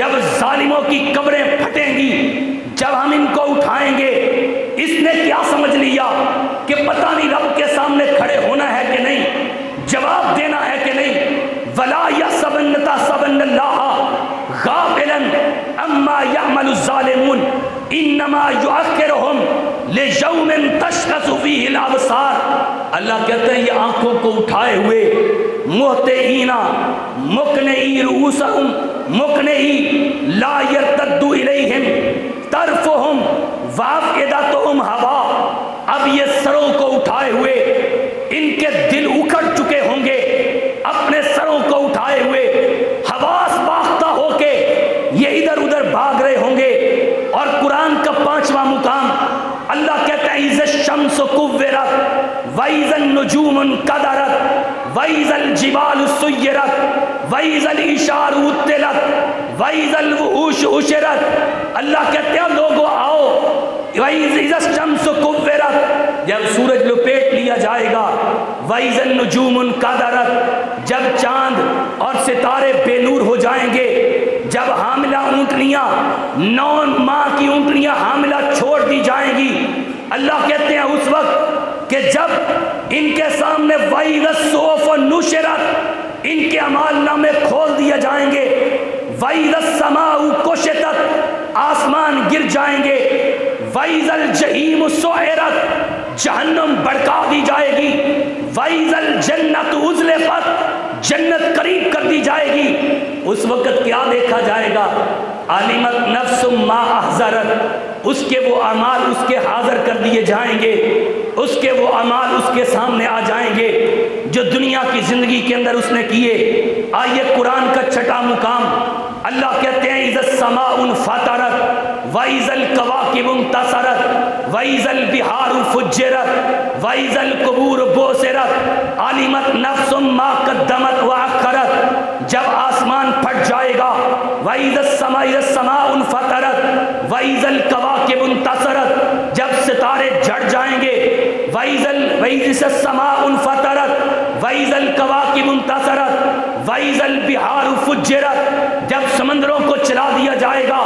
جب ظالموں کی قبریں پھٹیں گی، جب ہم ان کو اٹھائیں گے، اس نے کیا سمجھ لیا کہ پتہ نہیں رب کے سامنے کھڑے ہونا ہے کہ نہیں، جواب دینا ہے کہ نہیں۔ وَلَا يَحْسَبَنَّ اللَّهَ غَافِلًا عَمَّا يَعْمَلُ الظَّالِمُونَ إِنَّمَا يُؤَخِّرُهُمْ لِيَوْمٍ تَشْخَصُ فِيهِ الْأَبْصَارُ۔ اللہ کہتے ہیں یہ آنکھوں کو اٹھائے ہوئے مُہْطِعِينَ مُقْنِعِي رُءُوسَهُمْ مُقْنِعِي لَا يَرْتَدُّ إِلَيْهِمْ طَرْفُهُمْ وَأَفْئِدَتُهُمْ هَوَاءٌ۔ اب یہ سروں کو اٹھائے ہوئے ان کے دل اکھڑ چکے ہوں گے، اپنے سروں کو اٹھائے ہوئے حواس باختہ ہو کے یہ ادھر ادھر بھاگ رہے ہوں گے۔ اور قرآن کا پانچواں مقام اللہ کہتا ہے اِذَا الشَّمْسُ كُوِّرَتْ وَإِذَا النُّجُومُ انْكَدَرَتْ وَإِذَا الْجِبَالُ سُيِّرَتْ وَإِذَا الْعِشَارُ عُطِّلَتْ وَإِذَا الْوُحُوشُ حُشِرَتْ۔ اللہ کہتے ہیں لوگوں آؤ، وَإِذَا الشَّمْسُ كُوِّرَتْ، جب سورج لپیٹ لیا جائے گا، وَإِذَا النُّجُومُ انْكَدَرَتْ، جب چاند اور ستارے بے نور ہو جائیں گے، جب حاملہ اونٹنیاں 9 ماہ کی اونٹنیاں حاملہ چھوڑ دی جائیں گی، اللہ کہتے ہیں اس وقت کہ جب ان کے سامنے وَإِذَا الصُّحُفُ نُشِرَتْ، ان کے اعمال نامے کھول دیے جائیں گے، وَإِذَا السَّمَاءُ كُشِطَتْ، آسمان گر جائیں گے، وَإِذَا الْجَحِيمُ سُعِرَتْ، جہنم بھڑکا دی جائے گی، وَإِذَا الْجَنَّةُ أُزْلِفَتْ، جنت قریب کر دی جائے گی۔ اس وقت کیا دیکھا جائے گا؟ عَلِمَتْ نَفْسٌ مَا أَحْضَرَتْ، اس کے وہ اعمال اس کے حاضر کر دیے جائیں گے، اس کے وہ اعمال اس کے سامنے آ جائیں گے جو دنیا کی زندگی کے اندر اس نے کیے۔ آئیے قرآن کا چھٹا مقام اللہ کہتے ہیں اِذَا السَّمَاءُ انْفَطَرَتْ وَإِذَا الْكَوَاكِبُ انْتَثَرَتْ وَإِذَا الْبِحَارُ فُجِّرَتْ وَإِذَا الْقُبُورُ بُعْثِرَتْ عَلِمَتْ نَفْسٌ مَا قَدَّمَتْ وَأَخَّرَتْ، جب آسمان پھٹ جائے گا، وَإِذَا السَّمَاءُ انْفَطَرَتْ وَإِذَا الْكَوَاكِبُ انْتَثَرَتْ، جب ستارے جھڑ جائیں گے، وَإِذَا السَّمَاءُ انْفَطَرَتْ وَإِذَا الْكَوَاكِبُ انْتَثَرَتْ وَإِذَا الْبِحَارُ فُجِّرَتْ، جب سمندروں کو چلا دیا جائے گا،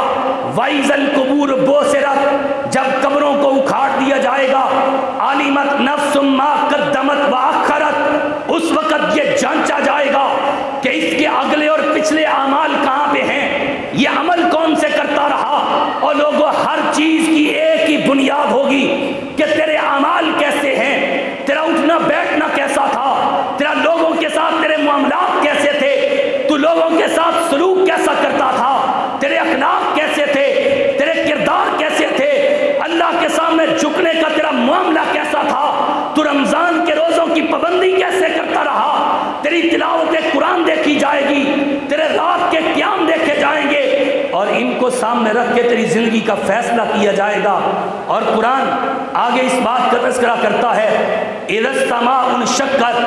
وَإِذَا الْقُبُورُ بُعْثِرَتْ جب قبروں کو اکھاڑ دیا جائے گا، عَلِمَتْ نَفْسٌ مَا قَدَّمَتْ وَأَخَّرَتْ اس وقت یہ جانچا جائے گا کہ اس کے اگلے اور پچھلے اعمال کہاں پہ ہیں، یہ عمل کون سے کرتا رہا۔ اور لوگوں ہر چیز کی ایک ہی بنیاد ہوگی کہ تیرے اعمال کیسے ہیں، تیرا اٹھنا بیٹھنا کیسا تھا، تیرا لوگوں کے ساتھ تیرے معاملات کیسے تھے، تو لوگوں کے ساتھ سلوک کیسا کرتا تھا، تیرے اخلاق کیسے تھے، تیرے کردار کیسے تھے، اللہ کے سامنے جھکنے کا تیرا معاملہ کیسا تھا، تو رمضان کے روزوں کی پابندی کیسے کرتا رہا، تیری تلاوت قرآن دیکھی جائے گی، تیرے رات کے قیام دیکھے جائیں گے، اور ان کو سامنے رکھ کے تیری زندگی کا فیصلہ کیا جائے گا۔ اور قرآن آگے اس بات کا تذکرہ کرتا ہے، اِذَا السَّمَاءُ انشَقَّتْ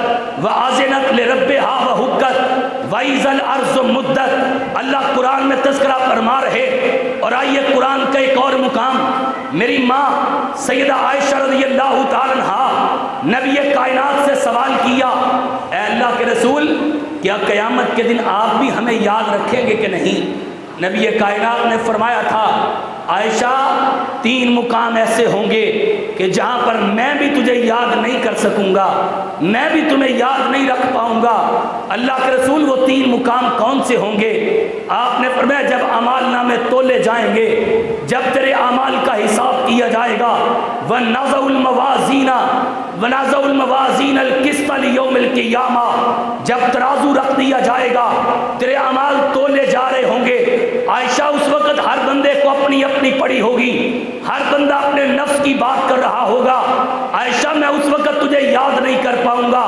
وَأَذِنَتْ لِرَبِّهَا وَحُقَّتْ وَإِذَا الْأَرْضُ مُدَّتْ اللہ قرآن میں تذکرہ فرما رہے۔ اور آئیے قرآن کا ایک اور مقام، میری ماں سیدہ عائشہ رضی اللہ تعالیٰ عنہا نبی کائنات سے سوال کیا، اے اللہ کے رسول کیا قیامت کے دن آپ بھی ہمیں یاد رکھیں گے کہ نہیں؟ نبی کائنات نے فرمایا تھا، عائشہ 3 مقام ایسے ہوں گے کہ جہاں پر میں بھی تجھے یاد نہیں کر سکوں گا، میں بھی تمہیں یاد نہیں رکھ پاؤں گا۔ اللہ کے رسول وہ 3 مقام کون سے ہوں گے؟ آپ نے فرمایا جب اعمال نامے تولے جائیں گے، جب تیرے اعمال کا حساب کیا جائے گا، وَنَضَعُ الْمَوَازِينَ الْقِسْطَ لِيَوْمِ الْقِيَامَةِ جب ترازو رکھ دیا جائے گا، تیرے اعمال تولے جا رہے ہوں گے، عائشہ اس وقت ہر بندے کو اپنی اپنی پڑی ہوگی، ہر بندہ اپنے نفس کی بات کر رہا ہوگا، عائشہ میں اس وقت تجھے یاد نہیں کر پاؤں گا۔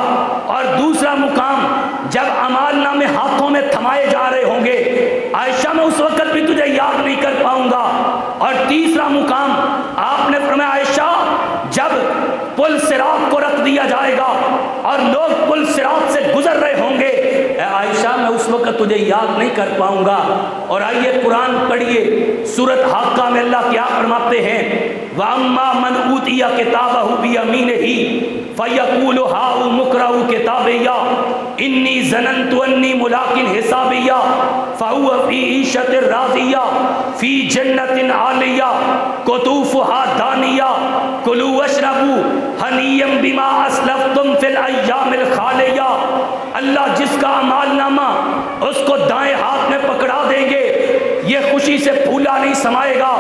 اور دوسرا مقام جب اعمال نامے ہاتھوں میں تھمائے جا رہے ہوں گے، عائشہ میں اس وقت بھی تجھے یاد نہیں کر پاؤں گا۔ اور تیسرا مقام آپ نے فرمایا عائشہ جب پل صراط کو رکھ دیا جائے گا اور لوگ پل صراط سے گزر رہے ہوں گے، اے عائشہ میں اس وقت تجھے یاد نہیں کر پاؤں گا۔ اور آئیے قرآن پڑھیے، سورۃ حاقہ میں اللہ کیا فرماتے ہیں، وَأَمَّا مَنْ أُوتِيَ كِتَابَهُ بِيَمِينِهِ فَيَقُولُ هَاؤُمُ اقْرَءُوا كِتَابِيَهْ إِنِّي ظَنَنْتُ أَنِّي مُلَاقٍ حِسَابِيَهْ فَهُوَ فِي عِيشَةٍ رَاضِيَةٍ فِي جَنَّةٍ عَالِيَةٍ قُطُوفُهَا دَانِيَةٌ كُلُوا وَاشْرَبُوا هَنِيًّا بِمَا أَسْلَفْتُمْ فِي الْأَيَّامِ الْخَالِيَةِ اللہ جس کا اعمال نامہ اس کو دائیں ہاتھ میں پکڑا دیں گے، یہ خوشی سے پھولا نہیں سمائے گا،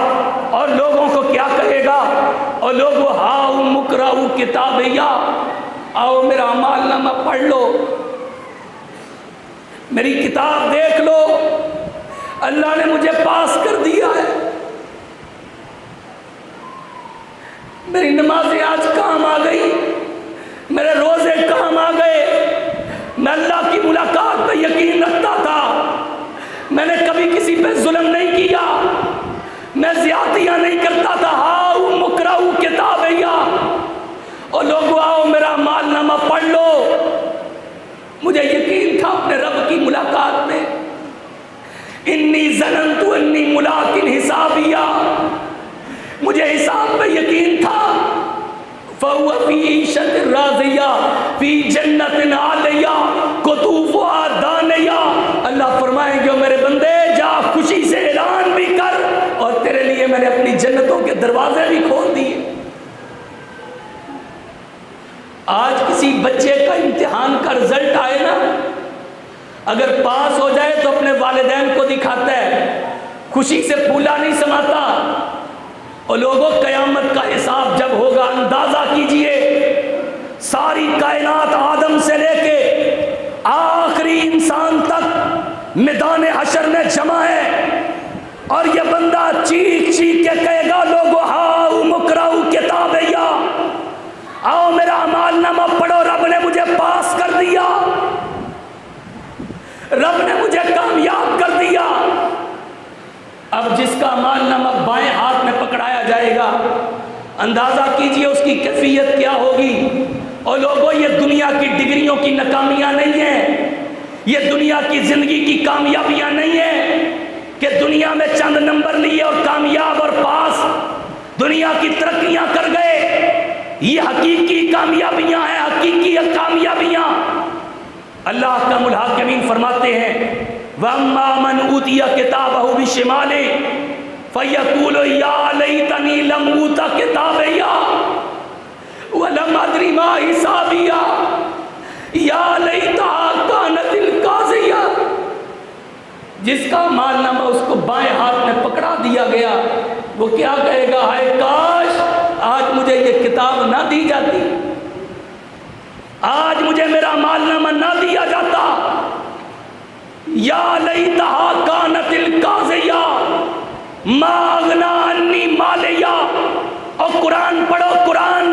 اور لوگوں کو کیا کہے گا، اور لوگوں ہاؤ مقرؤ کتابیہ، آؤ میرا اعمال نامہ پڑھ لو، میری کتاب دیکھ لو، اللہ نے مجھے پاس کر دیا ہے، میری نمازیں آج کام آ گئی، میرے روزے کام آ گئے، میں اللہ کی ملاقات پہ یقین رکھتا تھا، میں نے کبھی کسی پہ ظلم نہیں کیا، میں زیادتیاں نہیں کرتا تھا، ہاؤ مقرؤ کتابیہ، اور لوگوں آؤ میرا اعمال نامہ پڑھ لو۔ مجھے یقین تھا اپنے رب کی ملاقات میں، انی ظننت انی ملاق حسابیہ، مجھے حساب پہ یقین تھا، فَهُوَ فِي عِيشَةٍ رَاضِيَةٍ فِي جَنَّةٍ عَالِيَةٍ قُطُوفُهَا دَانِيَةٌ اللہ فرمائیں گے میرے بندے جا خوشی سے اعلان بھی کر، اور تیرے لیے میں نے اپنی جنتوں کے دروازے بھی کھول دیے۔ آج کسی بچے کا امتحان کا رزلٹ آئے نا، اگر پاس ہو جائے تو اپنے والدین کو دکھاتا ہے، خوشی سے پھولا نہیں سماتا، اور لوگوں قیامت کا حساب جب ہوگا اندازہ کیجئے، ساری کائنات آدم سے لے کے آخری انسان تک میدان حشر میں جمع ہے، اور یہ بندہ چیخ چیخ کے کہے گا لوگوں ہاؤ مقرؤ کتابیہ، آؤ میرا اعمال نامہ پڑھو، رب نے مجھے پاس کر دیا، رب نے مجھے کامیاب کر دیا۔ اب جس کا اعمال نامہ بائیں ہاتھ میں پکڑایا جائے گا، اندازہ کیجئے اس کی کیفیت کیا ہوگی۔ اور لوگوں یہ دنیا کی ڈگریوں کی ناکامیاں نہیں ہیں، یہ دنیا کی زندگی کی کامیابیاں نہیں ہیں کہ دنیا میں چند نمبر لیے اور کامیاب اور پاس، دنیا کی ترقیاں کر گئے، یہ حقیقی کامیابیاں ہیں، حقیقی کامیابیاں۔ اللہ کا الحاکمین فرماتے ہیں وَأَمَّا مَنْ أُوتِيَ كِتَابَهُ بِشِمَالِهِ فَيَقُولُ يَا لَيْتَنِي لَمْ أُوتَ كِتَابِيَهْ وَلَمْ أَدْرِ مَا حِسَابِيَهْ يَا لَيْتَهَا كَانَتِ الْقَاضِيَةَ۔ جس کا مال نامہ اس کو بائیں ہاتھ میں پکڑا دیا گیا وہ کیا کہے گا، ہائے کاش آج مجھے یہ کتاب نہ دی جاتی، آج مجھے میرا مال نامہ نہ دیا جاتا۔ یا لیتہا کانت القاضیہ ما اغنا عنی مالیہ۔ اور قرآن پڑھو، قرآن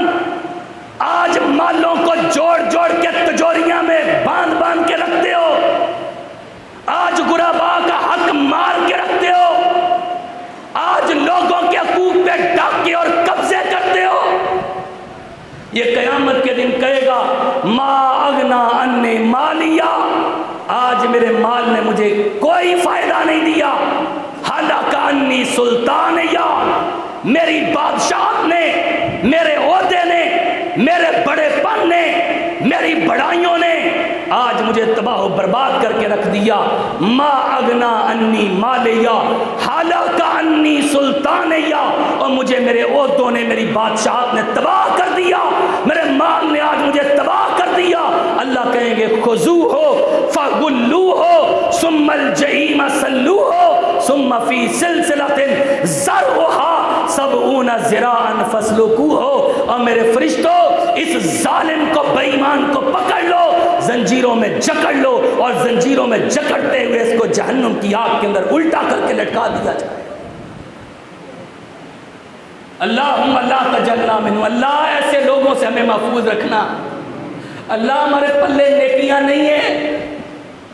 آج مالوں کو جوڑ جوڑ کے تجوریاں میں باندھ باندھ کے رکھتے ہو، آج غربا کا حق مار کے رکھتے ہو، آج لوگوں کے حقوق پہ ڈاکے اور قبضے کرتے ہو۔ یہ قیامت کے دن کہے گا ما اغنا عنی مالیہ، آج میرے مال نے مجھے کوئی فائدہ نہیں دیا۔ ہلاک عنی سلطانیہ، میری بادشاہت نے، میرے عہدے نے، میرے بڑے پن نے، میری بڑائیوں نے آج مجھے تباہ و برباد کر کے رکھ دیا۔ ما اغنا عنی مالیہ ہلاک عنی سلطانیہ، اور مجھے میرے عہدوں نے، میری بادشاہت نے تباہ کر دیا، میرے مال نے آج مجھے تباہ کر دیا۔ اللہ کہیں گے خذوہ فغلوہ ثم الجحیم صلوہ ثم فی سلسلۃ ذرعہا 70 ذراعا فاسلکوہ۔ اور میرے فرشتوں اس ظالم کو، بے ایمان کو پکڑ لو، زنجیروں میں جکڑ لو، اور زنجیروں میں جکڑتے ہوئے اس کو جہنم کی آگ کے اندر الٹا کر کے لٹکا دیا جائے۔ اللہم لا تجعلنا منہم، اللہ ایسے لوگوں سے ہمیں محفوظ رکھنا۔ اللہ ہمارے پلے نیکیاں نہیں ہیں،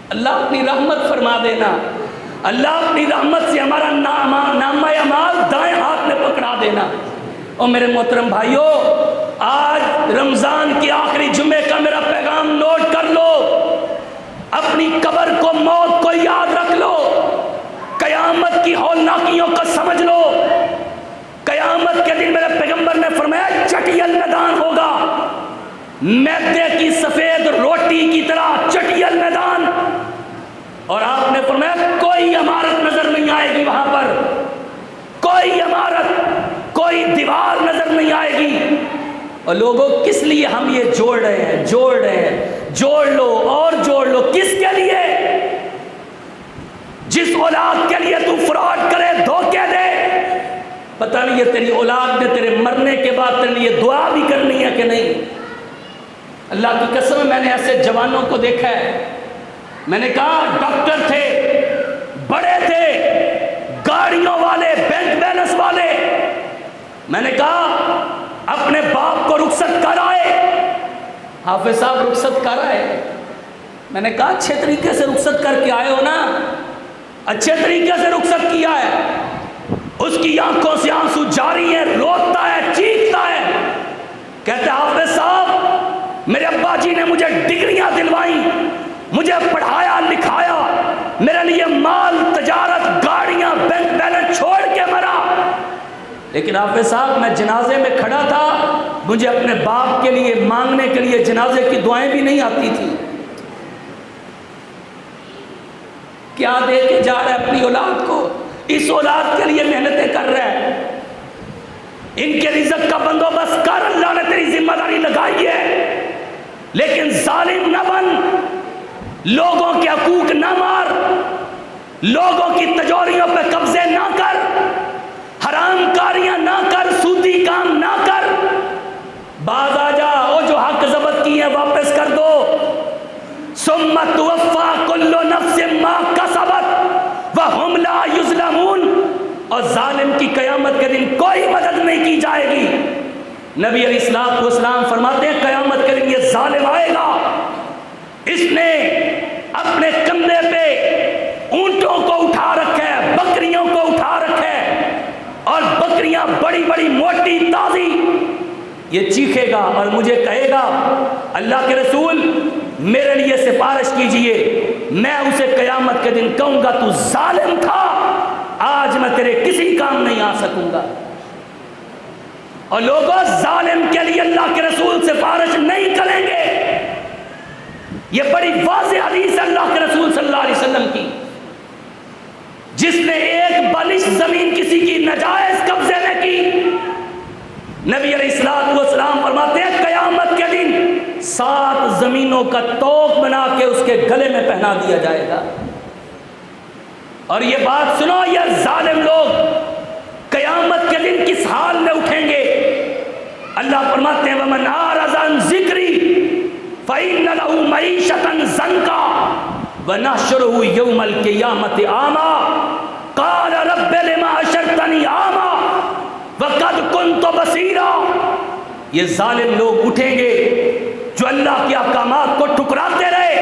اللہ اپنی رحمت فرما دینا، اللہ اپنی رحمت سے ہمارا نامہ اعمال دائیں ہاتھ میں پکڑا دینا۔ اور میرے محترم بھائیو، آج رمضان کی آخری جمعے کا میرا پیغام نوٹ کر لو، اپنی قبر کو، موت کو یاد رکھ لو، قیامت کی ہولناکیوں کو سمجھ لو۔ قیامت کے دن میرے پیغمبر نے فرمایا چٹیل میدان ہوگا، میدے کی سفید روٹی کی طرح چٹیل میدان، اور آپ نے فرمایا کوئی عمارت نظر نہیں آئے گی وہاں پر، کوئی عمارت، کوئی دیوار نظر نہیں آئے گی۔ اور لوگوں کس لیے ہم یہ جوڑ رہے ہیں، جوڑ لو اور جوڑ لو، کس کے لیے؟ جس اولاد کے لیے تو فراڈ کرے، دھوکے دے، پتہ نہیں یہ تیری اولاد نے تیرے مرنے کے بعد تیرے لیے دعا بھی کرنی ہے کہ نہیں۔ اللہ کی قسم میں نے ایسے جوانوں کو دیکھا ہے، میں نے کہا ڈاکٹر تھے، بڑے تھے، گاڑیوں والے، بینک بیلنس والے، میں نے کہا اپنے باپ کو رخصت کر آئے، حافظ صاحب رخصت کر آئے، میں نے کہا اچھے طریقے سے رخصت کر کے آئے ہو نا، اچھے طریقے سے رخصت کیا ہے۔ اس کی آنکھوں سے آنسو جاری ہیں، روتا ہے، چیختا ہے، کہتے حافظ صاحب میرے ابا جی نے مجھے ڈگریاں دلوائیں، مجھے پڑھایا لکھایا، میرے لیے مال، تجارت، گاڑیاں، بینک بیلنس چھوڑ کے مرا، لیکن حافظ صاحب میں جنازے میں کھڑا تھا، مجھے اپنے باپ کے لیے مانگنے کے لیے جنازے کی دعائیں بھی نہیں آتی تھی۔ کیا دے کے جا رہا ہے اپنی اولاد کو، اس اولاد کے لیے محنتیں کر رہا ہے، ان کے رزق کا بندوبست کر، اللہ نے تیری ذمہ داری لگائی ہے، لیکن ظالم نہ بن، لوگوں کے حقوق نہ مار، لوگوں کی تجوریوں پہ قبضے نہ کر، حرام کاریاں نہ کر، سودی کام نہ کر، باز آ جا، وہ جو حق ضبط کی ہیں واپس کر دو۔ ثم توفی کل نفس ما کسبت وہم لا یظلمون، اور ظالم کی قیامت کے دن کوئی مدد نہیں کی جائے گی۔ نبی علیہ السلام فرماتے ہیں قیامت کے دن یہ ظالم آئے گا، اس نے اپنے کندھے پہ اونٹوں کو اٹھا رکھا ہے، بکریوں کو اٹھا رکھا ہے، اور بکریاں بڑی بڑی موٹی تازی، یہ چیخے گا اور مجھے کہے گا اللہ کے رسول میرے لیے سفارش کیجئے، میں اسے قیامت کے دن کہوں گا تو ظالم تھا، آج میں تیرے کسی کام نہیں آ سکوں گا۔ اور لوگوں ظالم کے لیے اللہ کے رسول سفارش نہیں کریں گے، یہ بڑی واضح حدیث ہے اللہ کے رسول صلی اللہ علیہ وسلم کی۔ جس نے ایک بلش زمین کسی کی ناجائز قبضے میں کی، نبی علیہ السلام فرماتے ہیں قیامت کے دن 7 زمینوں کا توق بنا کے اس کے گلے میں پہنا دیا جائے گا۔ اور یہ بات سنو، یہ ظالم لوگ قیامت کے دن کس حال میں اٹھیں گے؟ اللہ فرماتے ہیں وَمَنْ أَعْرَضَ عَنْ ذِكْرِي فَإِنَّ لَهُ مَعِيشَةً ضَنْكًا وَنَحْشُرُهُ يَوْمَ الْقِيَامَةِ أَعْمَىٰ قَالَ رَبِّ لِمَ حَشَرْتَنِي أَعْمَىٰ وَقَدْ كُنْتُ بَصِيرًا۔ یہ ظالم لوگ اٹھیں گے جو اللہ کے احکامات کو ٹھکراتے رہے،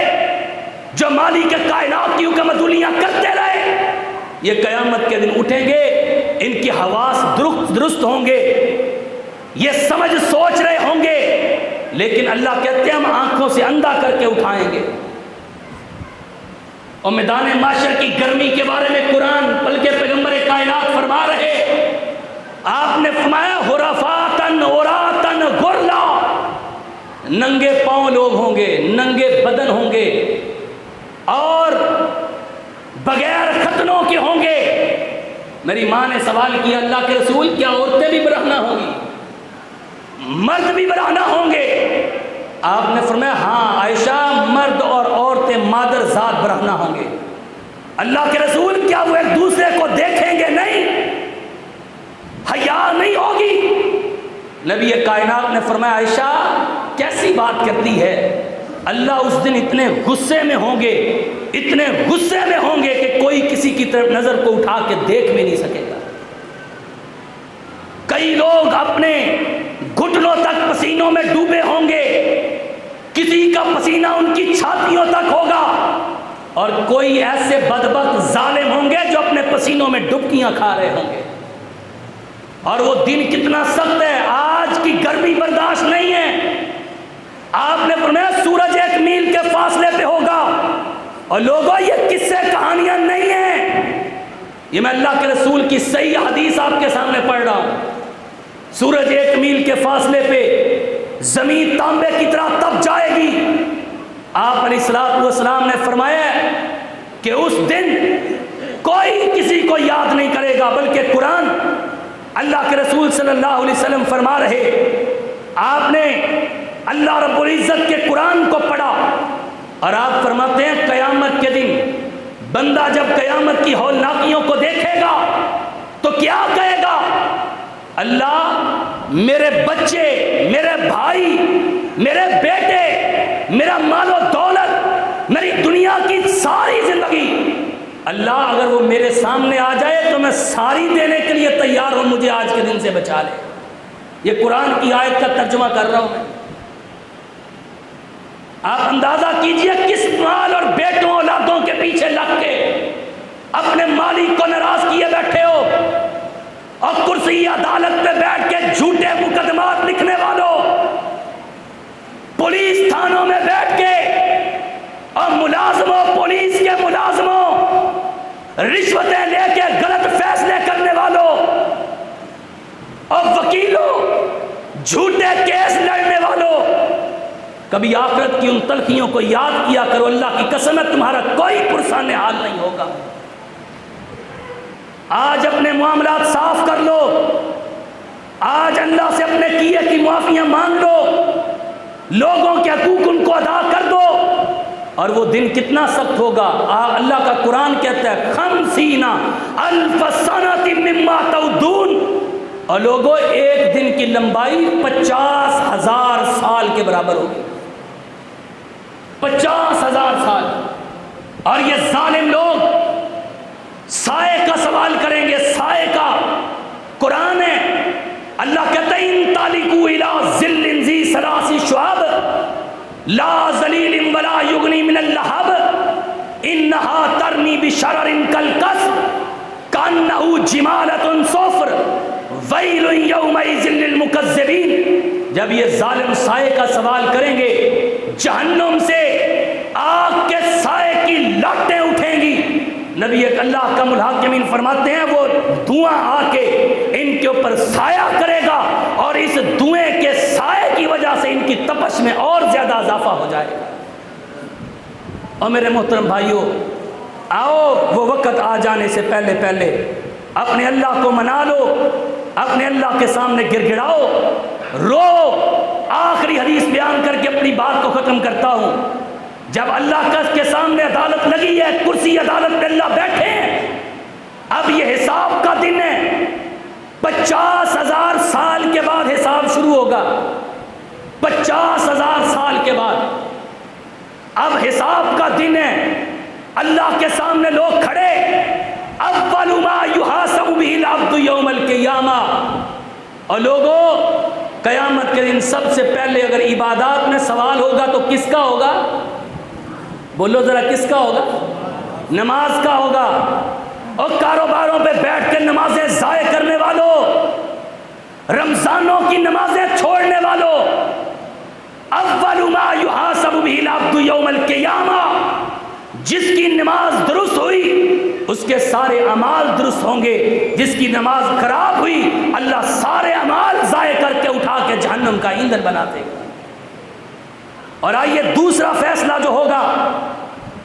جو مالک کائنات کی حکمتولیاں کرتے رہے، یہ قیامت کے دن اٹھیں گے، ان کی حواس درست ہوں گے، یہ سمجھ سوچ رہے ہوں گے، لیکن اللہ کہتے ہیں ہم آنکھوں سے اندھا کر کے اٹھائیں گے۔ اور میدان معاشر کی گرمی کے بارے میں قرآن بلکہ پیغمبر کائنات فرما رہے، آپ نے فرمایا حرفاتن عوراتن غرلا، ننگے پاؤں لوگ ہوں گے، ننگے بدن ہوں گے، اور بغیر ختنوں کے ہوں گے۔ میری ماں نے سوال کیا اللہ کے رسول کیا عورتیں بھی برہنہ ہوں گی، مرد بھی برہنہ ہوں گے؟ آپ نے فرمایا ہاں عائشہ، مرد اور عورتیں مادر ذات برہنہ ہوں گے۔ اللہ کے رسول کیا وہ ایک دوسرے کو دیکھیں گے نہیں؟ حیا نہیں ہوگی؟ نبی کائنات نے فرمایا عائشہ کیسی بات کرتی ہے، اللہ اس دن اتنے غصے میں ہوں گے، اتنے غصے میں ہوں گے کہ کوئی کسی کی طرف نظر کو اٹھا کے دیکھ بھی نہیں سکے گا۔ کئی لوگ اپنے گھٹنوں تک پسینوں میں ڈوبے ہوں گے، کسی کا پسینہ ان کی چھاتیوں تک ہوگا، اور کوئی ایسے بدبخت ظالم ہوں گے جو اپنے پسینوں میں ڈبکیاں کھا رہے ہوں گے۔ اور وہ دن کتنا سخت ہے، آج کی گرمی برداشت نہیں ہے۔ آپ نے فرمایا سورج 1 میل کے فاصلے پہ ہوگا، اور لوگوں یہ قصے کہانیاں نہیں ہیں، یہ میں اللہ کے رسول کی صحیح حدیث آپ کے سامنے پڑھ رہا ہوں۔ سورج 1 میل کے فاصلے پہ زمین تانبے کی طرح تپ جائے گی۔ آپ علیہ السلام نے فرمایا کہ اس دن کوئی کسی کو یاد نہیں کرے گا، بلکہ قرآن اللہ کے رسول صلی اللہ علیہ وسلم فرما رہے، آپ نے اللہ رب العزت کے قرآن کو پڑھا، اور آپ فرماتے ہیں قیامت کے دن بندہ جب قیامت کی ہولناکیوں کو دیکھے گا تو کیا کہے گا؟ اللہ میرے بچے، میرے بھائی، میرے بیٹے، میرا مال و دولت، میری دنیا کی ساری زندگی، اللہ اگر وہ میرے سامنے آ جائے تو میں ساری دینے کے لیے تیار ہوں، مجھے آج کے دن سے بچا لے۔ یہ قرآن کی آیت کا ترجمہ کر رہا ہوں میں۔ آپ اندازہ کیجئے کس مال اور بیٹوں اولادوں کے پیچھے لگ کے اپنے مالک کو ناراض کیے بیٹھے ہو، اور کرسی عدالت پہ بیٹھ کے جھوٹے مقدمات لکھنے والوں، پولیس تھانوں میں بیٹھ کے اور ملازموں، پولیس کے ملازموں، رشوتیں لے کے غلط فیصلے کرنے والوں اور وکیلوں، جھوٹے کیس لڑنے والوں، کبھی آخرت کی ان تلخیوں کو یاد کیا کرو۔ اللہ کی قسم ہے تمہارا کوئی پرسان حال نہیں ہوگا۔ آج اپنے معاملات صاف کر لو، آج اللہ سے اپنے کیے کی معافیاں مانگ لو، لوگوں کے حقوق ان کو ادا کر دو، اور وہ دن کتنا سخت ہوگا۔ اللہ کا قرآن کہتا ہے 50 الف سنۃ مما تعدون، اور لوگوں ایک دن کی لمبائی 50,000 سال کے برابر ہوگی، 50,000 سال۔ اور یہ ظالم لوگ سائے کا سوال کریں گے، سائے کا۔ قرآن ہے، اللہ کہتا ہے ان تالکو الی ظل ذی ثلاث شعب لا ذلیل ولا یغنی من اللہب انہا ترمی بشرر کالقصر کانہ جمالۃ صفر ویل یومئذ للمکذبین۔ جب یہ ظالم سائے کا سوال کریں گے، جہنم سے آگ کے سائے کی لاٹیں اٹھیں گی۔ نبی اللہ کا الحاکمین فرماتے ہیں وہ دھواں آ کے ان کے اوپر سایہ کرے گا، اور اس دھوئیں کے سائے کی وجہ سے ان کی تپش میں اور زیادہ اضافہ ہو جائے گا۔ اور میرے محترم بھائیوں، آؤ وہ وقت آ جانے سے پہلے پہلے اپنے اللہ کو منا لو، اپنے اللہ کے سامنے گر گڑاؤ، رو۔ آخری حدیث بیان کر کے اپنی بات کو ختم کرتا ہوں۔ جب اللہ کے سامنے عدالت لگی ہے، کرسی عدالت پہ اللہ بیٹھے ہیں، اب یہ حساب کا دن ہے۔ 50,000 سال کے بعد حساب شروع ہوگا، 50,000 سال کے بعد اب حساب کا دن ہے۔ اللہ کے سامنے لوگ کھڑے، اول ما یحاسب به العبد یوم القیامہ، اور لوگوں قیامت کے دن سب سے پہلے اگر عبادات میں سوال ہوگا تو کس کا ہوگا؟ بولو ذرا، کس کا ہوگا؟ نماز کا ہوگا۔ اور کاروباروں پہ بیٹھ کے نمازیں ضائع کرنے والوں، رمضانوں کی نمازیں چھوڑنے والوں، اول ما یحاسب به العبد یوم القیامہ، جس کی نماز درست ہوئی اس کے سارے اعمال درست ہوں گے، جس کی نماز خراب ہوئی اللہ سارے اعمال ضائع کر کے اٹھا کے جہنم کا ایندھن بنا دے گا۔ اور آئیے دوسرا فیصلہ جو ہوگا،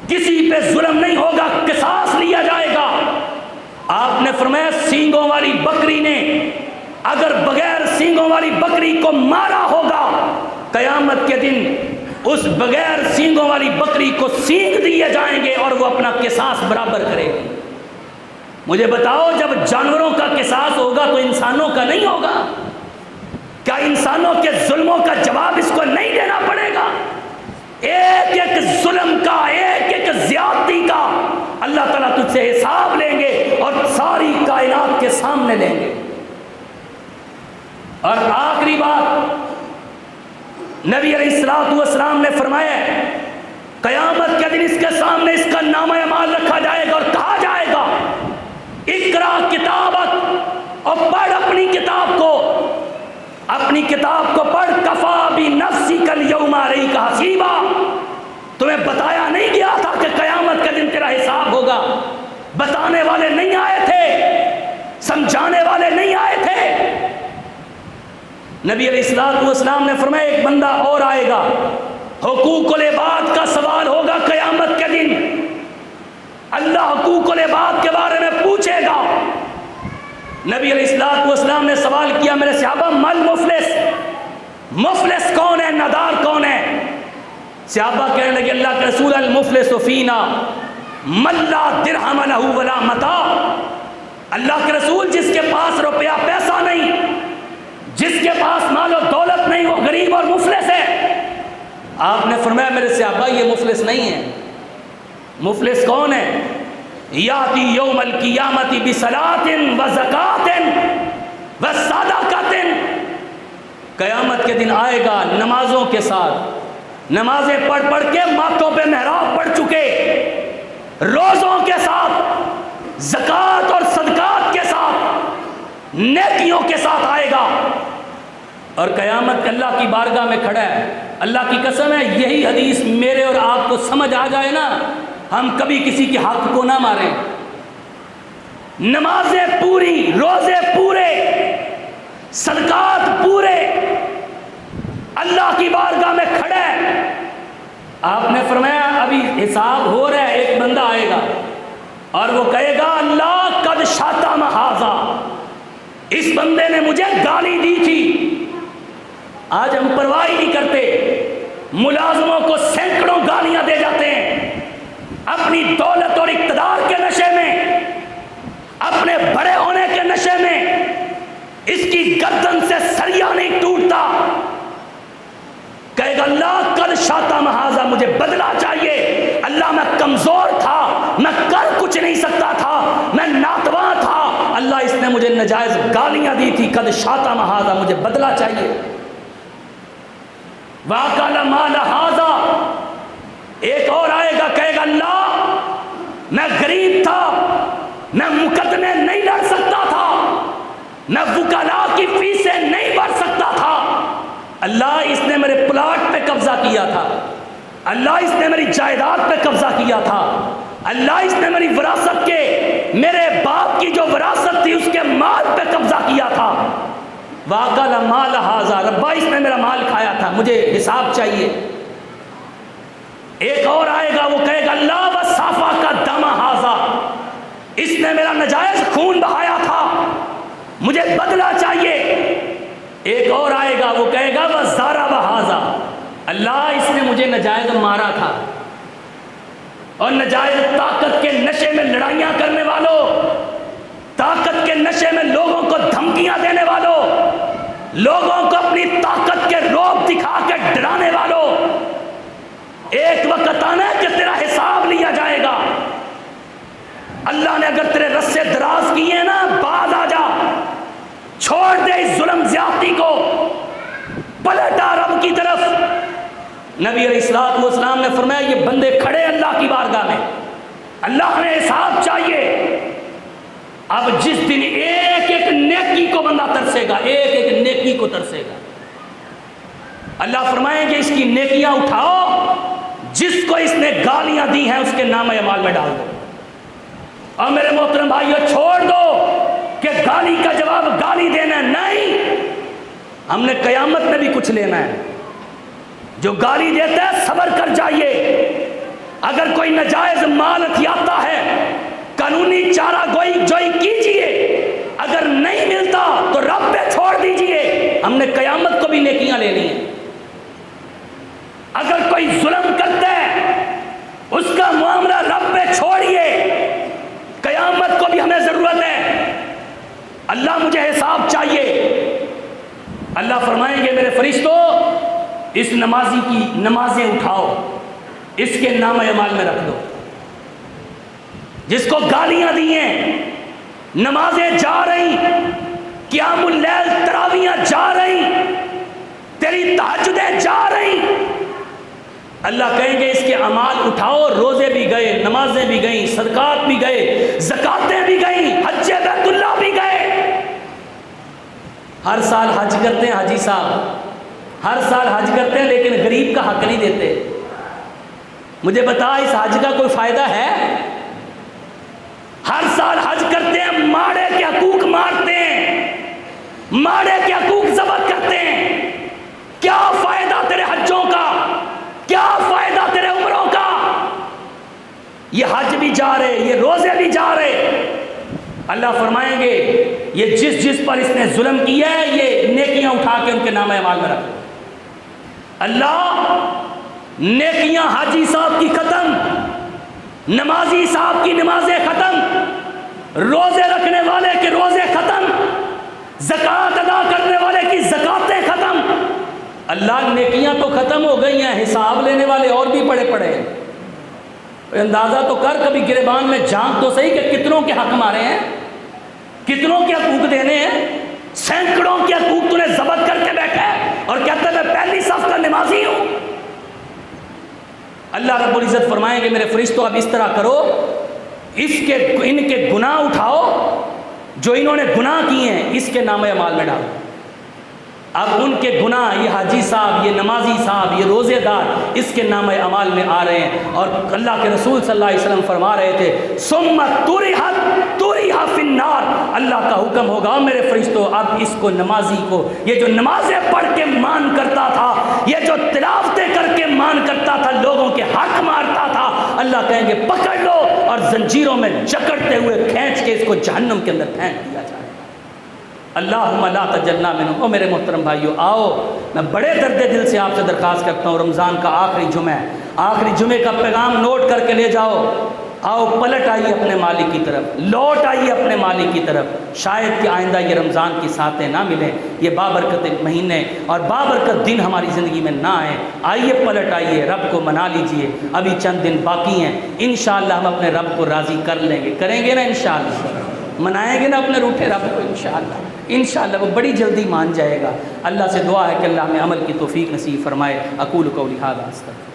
کسی پہ ظلم نہیں ہوگا، قصاص لیا جائے گا۔ آپ نے فرمایا سینگوں والی بکری نے اگر بغیر سینگوں والی بکری کو مارا ہوگا، قیامت کے دن اس بغیر سینگوں والی بکری کو سینگ دیے جائیں گے اور وہ اپنا قصاص برابر کرے گی۔ مجھے بتاؤ، جب جانوروں کا قصاص ہوگا تو انسانوں کا نہیں ہوگا؟ کیا انسانوں کے ظلموں کا جواب اس کو نہیں دینا پڑے گا؟ ایک ایک ظلم کا، ایک ایک زیادتی کا اللہ تعالیٰ تجھ سے حساب لیں گے اور ساری کائنات کے سامنے لیں گے۔ اور آخری بات، نبی علیہ السلام نے فرمایا قیامت کے دن اس کے سامنے اس کا نامہ اعمال رکھا جائے گا اور کہا جائے گا اقرا کتابک، اور پڑھ اپنی کتاب کو، اپنی کتاب کو پڑھ، کفا بنفسک الیوم علیک حسیبا۔ تمہیں بتایا نہیں گیا تھا کہ قیامت کے دن تیرا حساب ہوگا؟ بتانے والے نہیں آئے تھے، سمجھانے والے نہیں آئے تھے۔ نبی علیہ السلام نے فرمایا ایک بندہ اور آئے گا، حقوق العباد کا سوال ہوگا قیامت کے دن۔ اللہ حقوق العباد کے بارے میں پوچھے گا۔ نبی علیہ السلام نے سوال کیا، میرے صحابہ مل مفلس، مفلس کون ہے، ندار کون ہے؟ صحابہ کہنے لگے اللہ کے رسول المفلس فینا من لا درہم لہ ولا متاع۔ اللہ کے رسول جس کے پاس روپیہ پیسہ نہیں، جس کے پاس مال و دولت نہیں، وہ غریب اور مفلس ہے۔ آپ نے فرمایا میرے صحابہ یہ مفلس نہیں ہے۔ مفلس کون ہے؟ یاتی یوم القیامت بصلاۃ وزکاۃ وصدقۃ، قیامت کے دن آئے گا نمازوں کے ساتھ، نمازیں پڑھ پڑھ کے ماتھوں پہ محراب پڑھ چکے، روزوں کے ساتھ، زکوٰۃ اور صدقات کے ساتھ، نیکیوں کے ساتھ آئے گا، اور قیامت کے اللہ کی بارگاہ میں کھڑا ہے۔ اللہ کی قسم ہے یہی حدیث میرے اور آپ کو سمجھ آ جائے نا، ہم کبھی کسی کے حق کو نہ ماریں۔ نمازیں پوری، روزے پورے، صدقات پورے، اللہ کی بارگاہ میں کھڑا ہے۔ آپ نے فرمایا ابھی حساب ہو رہا ہے، ایک بندہ آئے گا اور وہ کہے گا اللہ قد شتم ھذا، اس بندے نے مجھے گالی دی تھی۔ آج ہم پرواہ نہیں کرتے، ملازموں کو سینکڑوں گالیاں دے جاتے ہیں، اپنی دولت اور اقتدار کے نشے میں، اپنے بڑے ہونے کے نشے میں، اس کی گردن سے سریا نہیں ٹوٹتا، کہے گا اللہ قد شتم ھذا، مجھے بدلہ چاہیے، اللہ میں کمزور تھا، میں کر کچھ نہیں سکتا تھا، میں ناتواں تھا، اللہ اس نے مجھے ناجائز گالیاں دی تھی، قد شتم ھذا، مجھے بدلہ چاہیے۔ وَأَكَلَ مَالَ هَذَا، ایک اور آئے گا کہے گا اللہ میں غریب تھا، میں مقدمے نہیں لڑ سکتا تھا، میں وکلاء کی فیسیں نہیں بھر سکتا تھا، اللہ اس نے میرے پلاٹ پہ قبضہ کیا تھا، اللہ اس نے میری جائیداد پہ قبضہ کیا تھا، اللہ اس نے میری وراثت کے، میرے باپ کی جو وراثت تھی اس کے مال پہ قبضہ کیا تھا۔ وَأَكَلَ مَالَ هَذَا، ربا اس نے میرا مال کھایا تھا، مجھے حساب چاہیے۔ ایک اور آئے گا وہ کہے گا اللہ وَسَفَكَ دَمَ هَذَا، میرا نجائز خون بہایا تھا، مجھے بدلہ چاہیے۔ ایک اور آئے گا، وہ کہے گا وَزَارَ بَحَازَ، اللہ اس نے مجھے نجائز مارا تھا۔ اور نجائز طاقت کے نشے میں لڑائیاں کرنے والوں، طاقت کے نشے میں لوگوں کو دھمکیاں دینے والوں، لوگوں کو اپنی طاقت کے روب دکھا کے ڈرانے والوں، ایک وقت آنا ہے کہ تیرا حساب لیا جائے گا۔ اللہ نے اگر تیرے رسے دراز کیے نا، باز آ جا، چھوڑ دے اس ظلم زیادتی کو، پلٹ آ رب کی طرف۔ نبی علیہ السلام نے فرمایا یہ بندے کھڑے اللہ کی بارگاہ میں، اللہ نے حساب چاہیے۔ اب جس دن ایک ایک نیکی کو بندہ ترسے گا، ایک ایک نیکی کو ترسے گا، اللہ فرمائیں گے اس کی نیکیاں اٹھاؤ، جس کو اس نے گالیاں دی ہیں اس کے نام اعمال میں ڈال دو۔ اور میرے محترم بھائیو، چھوڑ دو کہ گالی کا جواب گالی دینا، نہیں، ہم نے قیامت میں بھی کچھ لینا ہے۔ جو گالی دیتا ہے صبر کر جائیے، اگر کوئی نجائز مال ہتھیاتا ہے قانونی چارہ جوئی کیجئے، اگر نہیں ملتا تو رب پہ چھوڑ دیجئے، ہم نے قیامت کو بھی نیکیاں لینی ہیں۔ اگر کوئی ظلم کرتا ہے اس کا معاملہ رب پہ چھوڑیے، قیامت کو بھی ہمیں ضرورت ہے۔ اللہ مجھے حساب چاہیے۔ اللہ فرمائیں گے میرے فرشتوں اس نمازی کی نمازیں اٹھاؤ، اس کے نام اعمال میں رکھ دو۔ جس کو گالیاں دی ہیں، نمازیں جا رہی، قیام اللیل تراویاں جا رہی، تیری تہجدیں جا رہی، اللہ کہیں گے اس کے اعمال اٹھاؤ، روزے بھی گئے، نمازیں بھی گئیں، صدقات بھی گئے، زکاتیں بھی گئیں، حج بیت اللہ بھی گئے۔ ہر سال حج کرتے ہیں حاجی صاحب، ہر سال حج کرتے ہیں لیکن غریب کا حق نہیں دیتے۔ مجھے بتا اس حج کا کوئی فائدہ ہے؟ ہر سال حج کرتے ہیں، ماڑے کے حقوق مارتے ہیں، ماڑے کے حقوق ضبط کرتے ہیں، کیا فائدہ تیرے حجوں کا؟ کیا فائدہ تیرے عمروں کا؟ یہ حج بھی جا رہے، یہ روزے بھی جا رہے۔ اللہ فرمائیں گے یہ جس پر اس نے ظلم کیا ہے یہ نیکیاں اٹھا کے ان کے نام اعمال میں رکھو۔ اللہ نیکیاں حاجی صاحب کی ختم، نمازی صاحب کی نمازیں ختم، روزے رکھنے والے کے روزے ختم، زکوٰۃ ادا کرنے والے کی زکاتیں ختم۔ اللہ نیکیاں تو ختم ہو گئی ہیں، حساب لینے والے اور بھی پڑے ہیں۔ اندازہ تو کر، کبھی گریبان میں جھانک تو صحیح کہ کتنوں کے حق مارے ہیں، کتنوں کے حقوق دینے ہیں، سینکڑوں کے حقوق تو نے ضبط کر کے بیٹھا ہے اور کہتا ہے میں پہلی صف کا نمازی ہوں۔ اللہ رب العزت فرمائیں گے میرے فرشتوں اب اس طرح کرو، ان کے گناہ اٹھاؤ، جو انہوں نے گناہ کیے ہیں اس کے نام اعمال میں ڈالو۔ اب ان کے گناہ، یہ حاجی صاحب، یہ نمازی صاحب، یہ روزے دار، اس کے نام اعمال میں آ رہے ہیں۔ اور اللہ کے رسول صلی اللہ علیہ وسلم فرما رہے تھے ثم طُرِحَ فِي النَّارِ، اللہ کا حکم ہوگا میرے فرشتوں اب اس کو، نمازی کو، یہ جو نمازیں پڑھ کے مان کرتا تھا، یہ جو تلاوتیں کر کے مان کرتا تھا، لوگوں کے حق مارتا تھا، اللہ کہیں گے پکڑ لو اور زنجیروں میں جکڑتے ہوئے کھینچ کے اس کو جہنم کے اندر پھینک دیا جائے۔ اللہم لا تجلنا منہم۔ او میرے محترم بھائیو، آؤ میں بڑے درد دل سے آپ سے درخواست کرتا ہوں، رمضان کا آخری جمعہ ہے، آخری جمعے کا پیغام نوٹ کر کے لے جاؤ۔ آؤ پلٹ آئیے اپنے مالک کی طرف، لوٹ آئیے اپنے مالک کی طرف۔ شاید کہ آئندہ یہ رمضان کی ساتیں نہ ملیں، یہ بابرکت مہینے اور بابرکت دن ہماری زندگی میں نہ آئیں۔ آئیے پلٹ آئیے، رب کو منا لیجئے، ابھی چند دن باقی ہیں، انشاءاللہ ہم اپنے رب کو راضی کر لیں گے، کریں گے نا انشاءاللہ، منائیں گے نا اپنے روٹھے رب کو انشاءاللہ وہ بڑی جلدی مان جائے گا۔ اللہ سے دعا ہے کہ اللہ ہمیں عمل کی توفیق نصیب فرمائے۔ اقول قولی ھذا استغفر